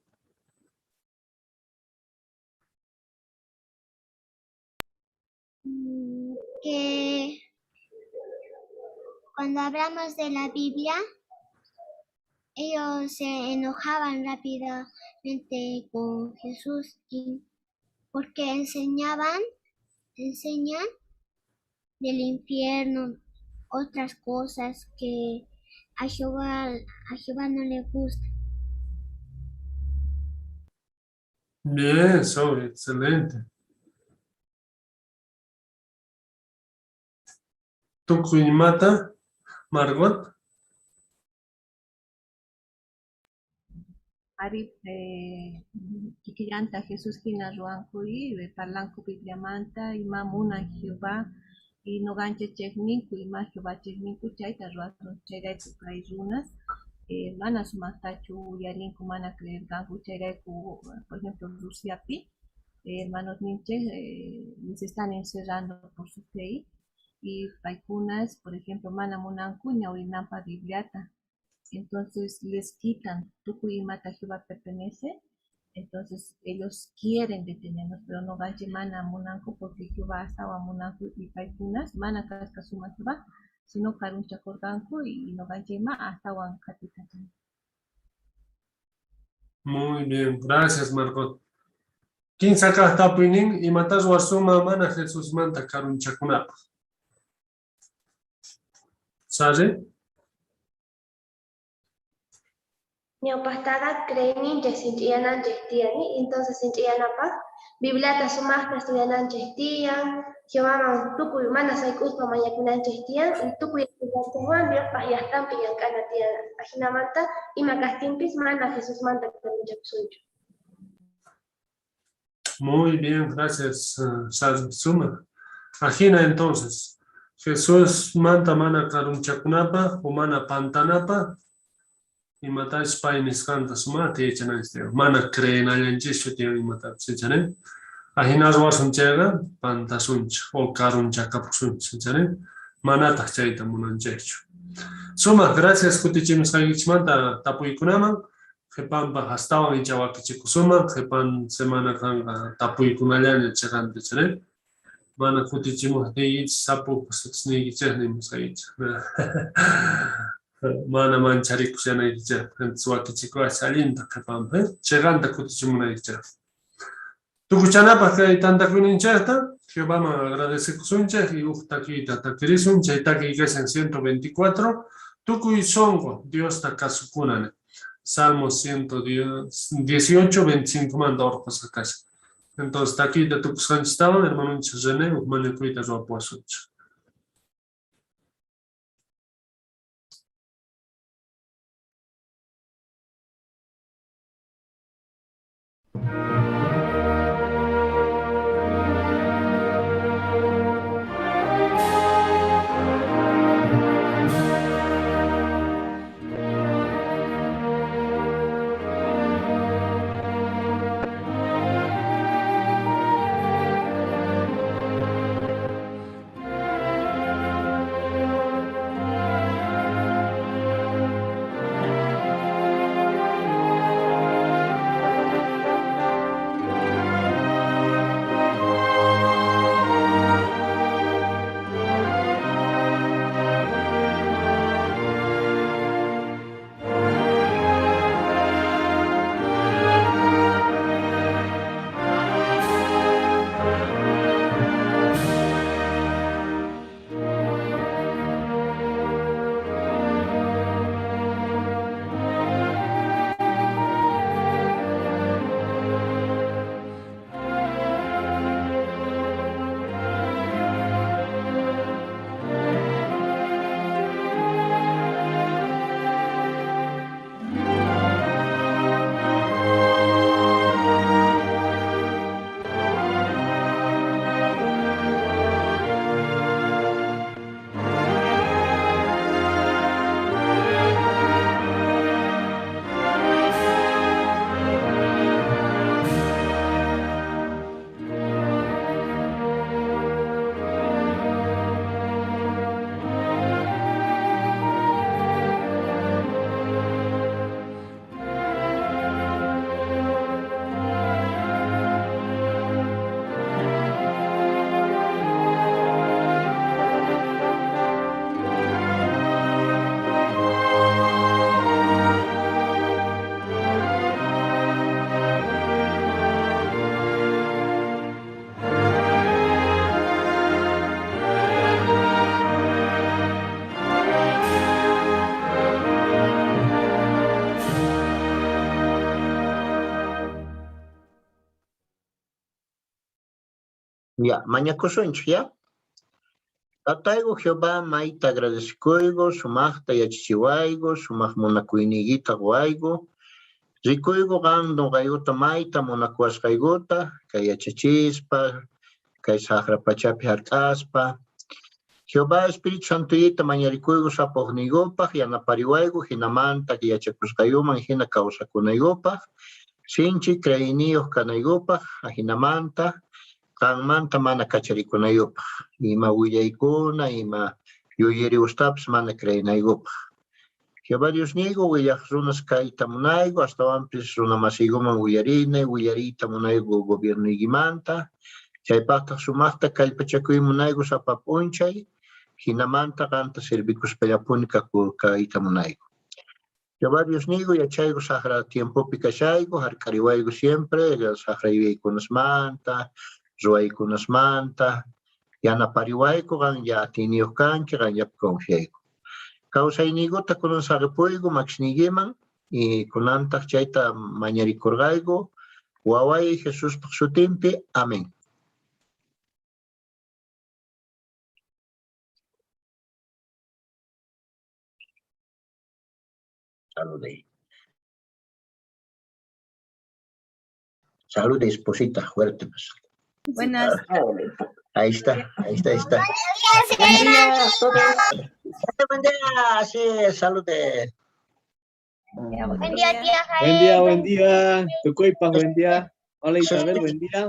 Que cuando hablamos de la Biblia, ellos se enojaban rápidamente con Jesús porque enseñan del infierno, otras cosas que a Jehová no le gusta. Bien, Zoe, excelente. Tukuymata, Margot. Ari kikillanta Jesús kina ruankuy parlanku Bibliamanta ima munan Jehová y nogancha chekninku ima Jehová chekninku chayta ruatun chayrayku kay runas mana sumaktachu uyarinku mana creerkanku chayrayku por ejemplo Rusiapi hermanos ninchek les están encerrando por su fe y paykunas por ejemplo mana munanku ñawinanpa Bibliata. Entonces les quitan, Tukuy Mata Jehová pertenece, entonces ellos quieren detenernos, pero no ganche mana munanku porque Jehová estaba munanku y paipunas, mana kaskasuma Jehová, sino karun chakorganku y no ganche ma hasta wan katitatan. Muy bien, gracias Margot. ¿Quién saca tapuinin y matas wasuma mana Jesús manta karun chakunapa? ¿Sabe? Ñawpahtaqa creeninchik sinch'illananchik tiyani, entonces sinch'illanapaq Bibliata sumaqta estudiananchik tiyan, Jehovaman tukuy mana sayk'uspa mañakunanchik tiyan, y tukuy estudianchikwan Diospaq llaqtanpi llank'ana tiyan. Hinamanta ima kastinpis mana Jesusmanta karuchakusunchu. Muy bien, gracias, Suma. Ajina entonces, Jesús manta mana karunchakunapa, o mana pantanapa, y matáis painis canta suma te echan este mana creen allan chisho te y matar se echan ahinas wasun chega panta sunch o karun chakap sunch echan mana ta chaita munan checho suma gracias kutichim sagichmanta tapuikunama jepampa hastawan ichawaki chikusuma jepan semana kanga tapuikunallan chegante echan mana kutichimu de ich sapu sutsni chehnim sagich mana mancharikus yana icha suaki chikua salinta kapam cheganta kutichimuna icha tukuchanapa kay tanta kuninchata Jehová me agradece kusuncha y uhtaki tatakirisun chaitaki iglesia en 124 tukuy songo Dios takasukunane Salmo 118 25 manda orcos acá entonces taki de tukusan estaban hermano René umane kuita zo aposuch. Ya, mañakusunch, ya. Tataygo Jehová maita agradezcoigo, sumachta yachichiwaigo, sumach monakuiniguita guaigo, rikuigo gando gayuta maita monakuasgaigota, kay yachachispa, kay sagrapachapi harkaspa. Jehová Espíritu Santo yita mañarikuigo sapognigopa, yanapariwaigo, hinamanta que yachakusgayuman, hina causakunaygopa, sinchi creinios kanaygopa, ahinamanta, kanmanta mana kacharikunaygopa, ima willaykuna, ima yuyiri ustaps mana creinaygopa. Jehová Dios niego, willaj runas kaita munaygo, hasta amplis runamasiguma willarine, willarita munaygo gobierno igimanta, chaypaqta sumaqta kallpachakuy munaygo sapapunchay, hinamanta kanta servicus pellapunica kaita munaygo. Jehová Dios niego, yachaygo sahra tiempo pikashaygo, harkariwaygo siempre, sahra yuyaykunas manta, ruaykunas manta, yanapariwayko gan yatiniyuq kanki, gan yap confiaygo. Kawsaynigota kunan saripuygo maxnigiman, y kunantaq chayta mañarikurgaygo, waway Jesús sutimpi, amén. Salude. Salude, esposita, fuerte. Pues. Buenas. Ahí está. Buen día a todos. Buen día, sí, salude. Buen día, tía Jael. Buen día. Tucoipa, buen día. Hola Isabel, buen día.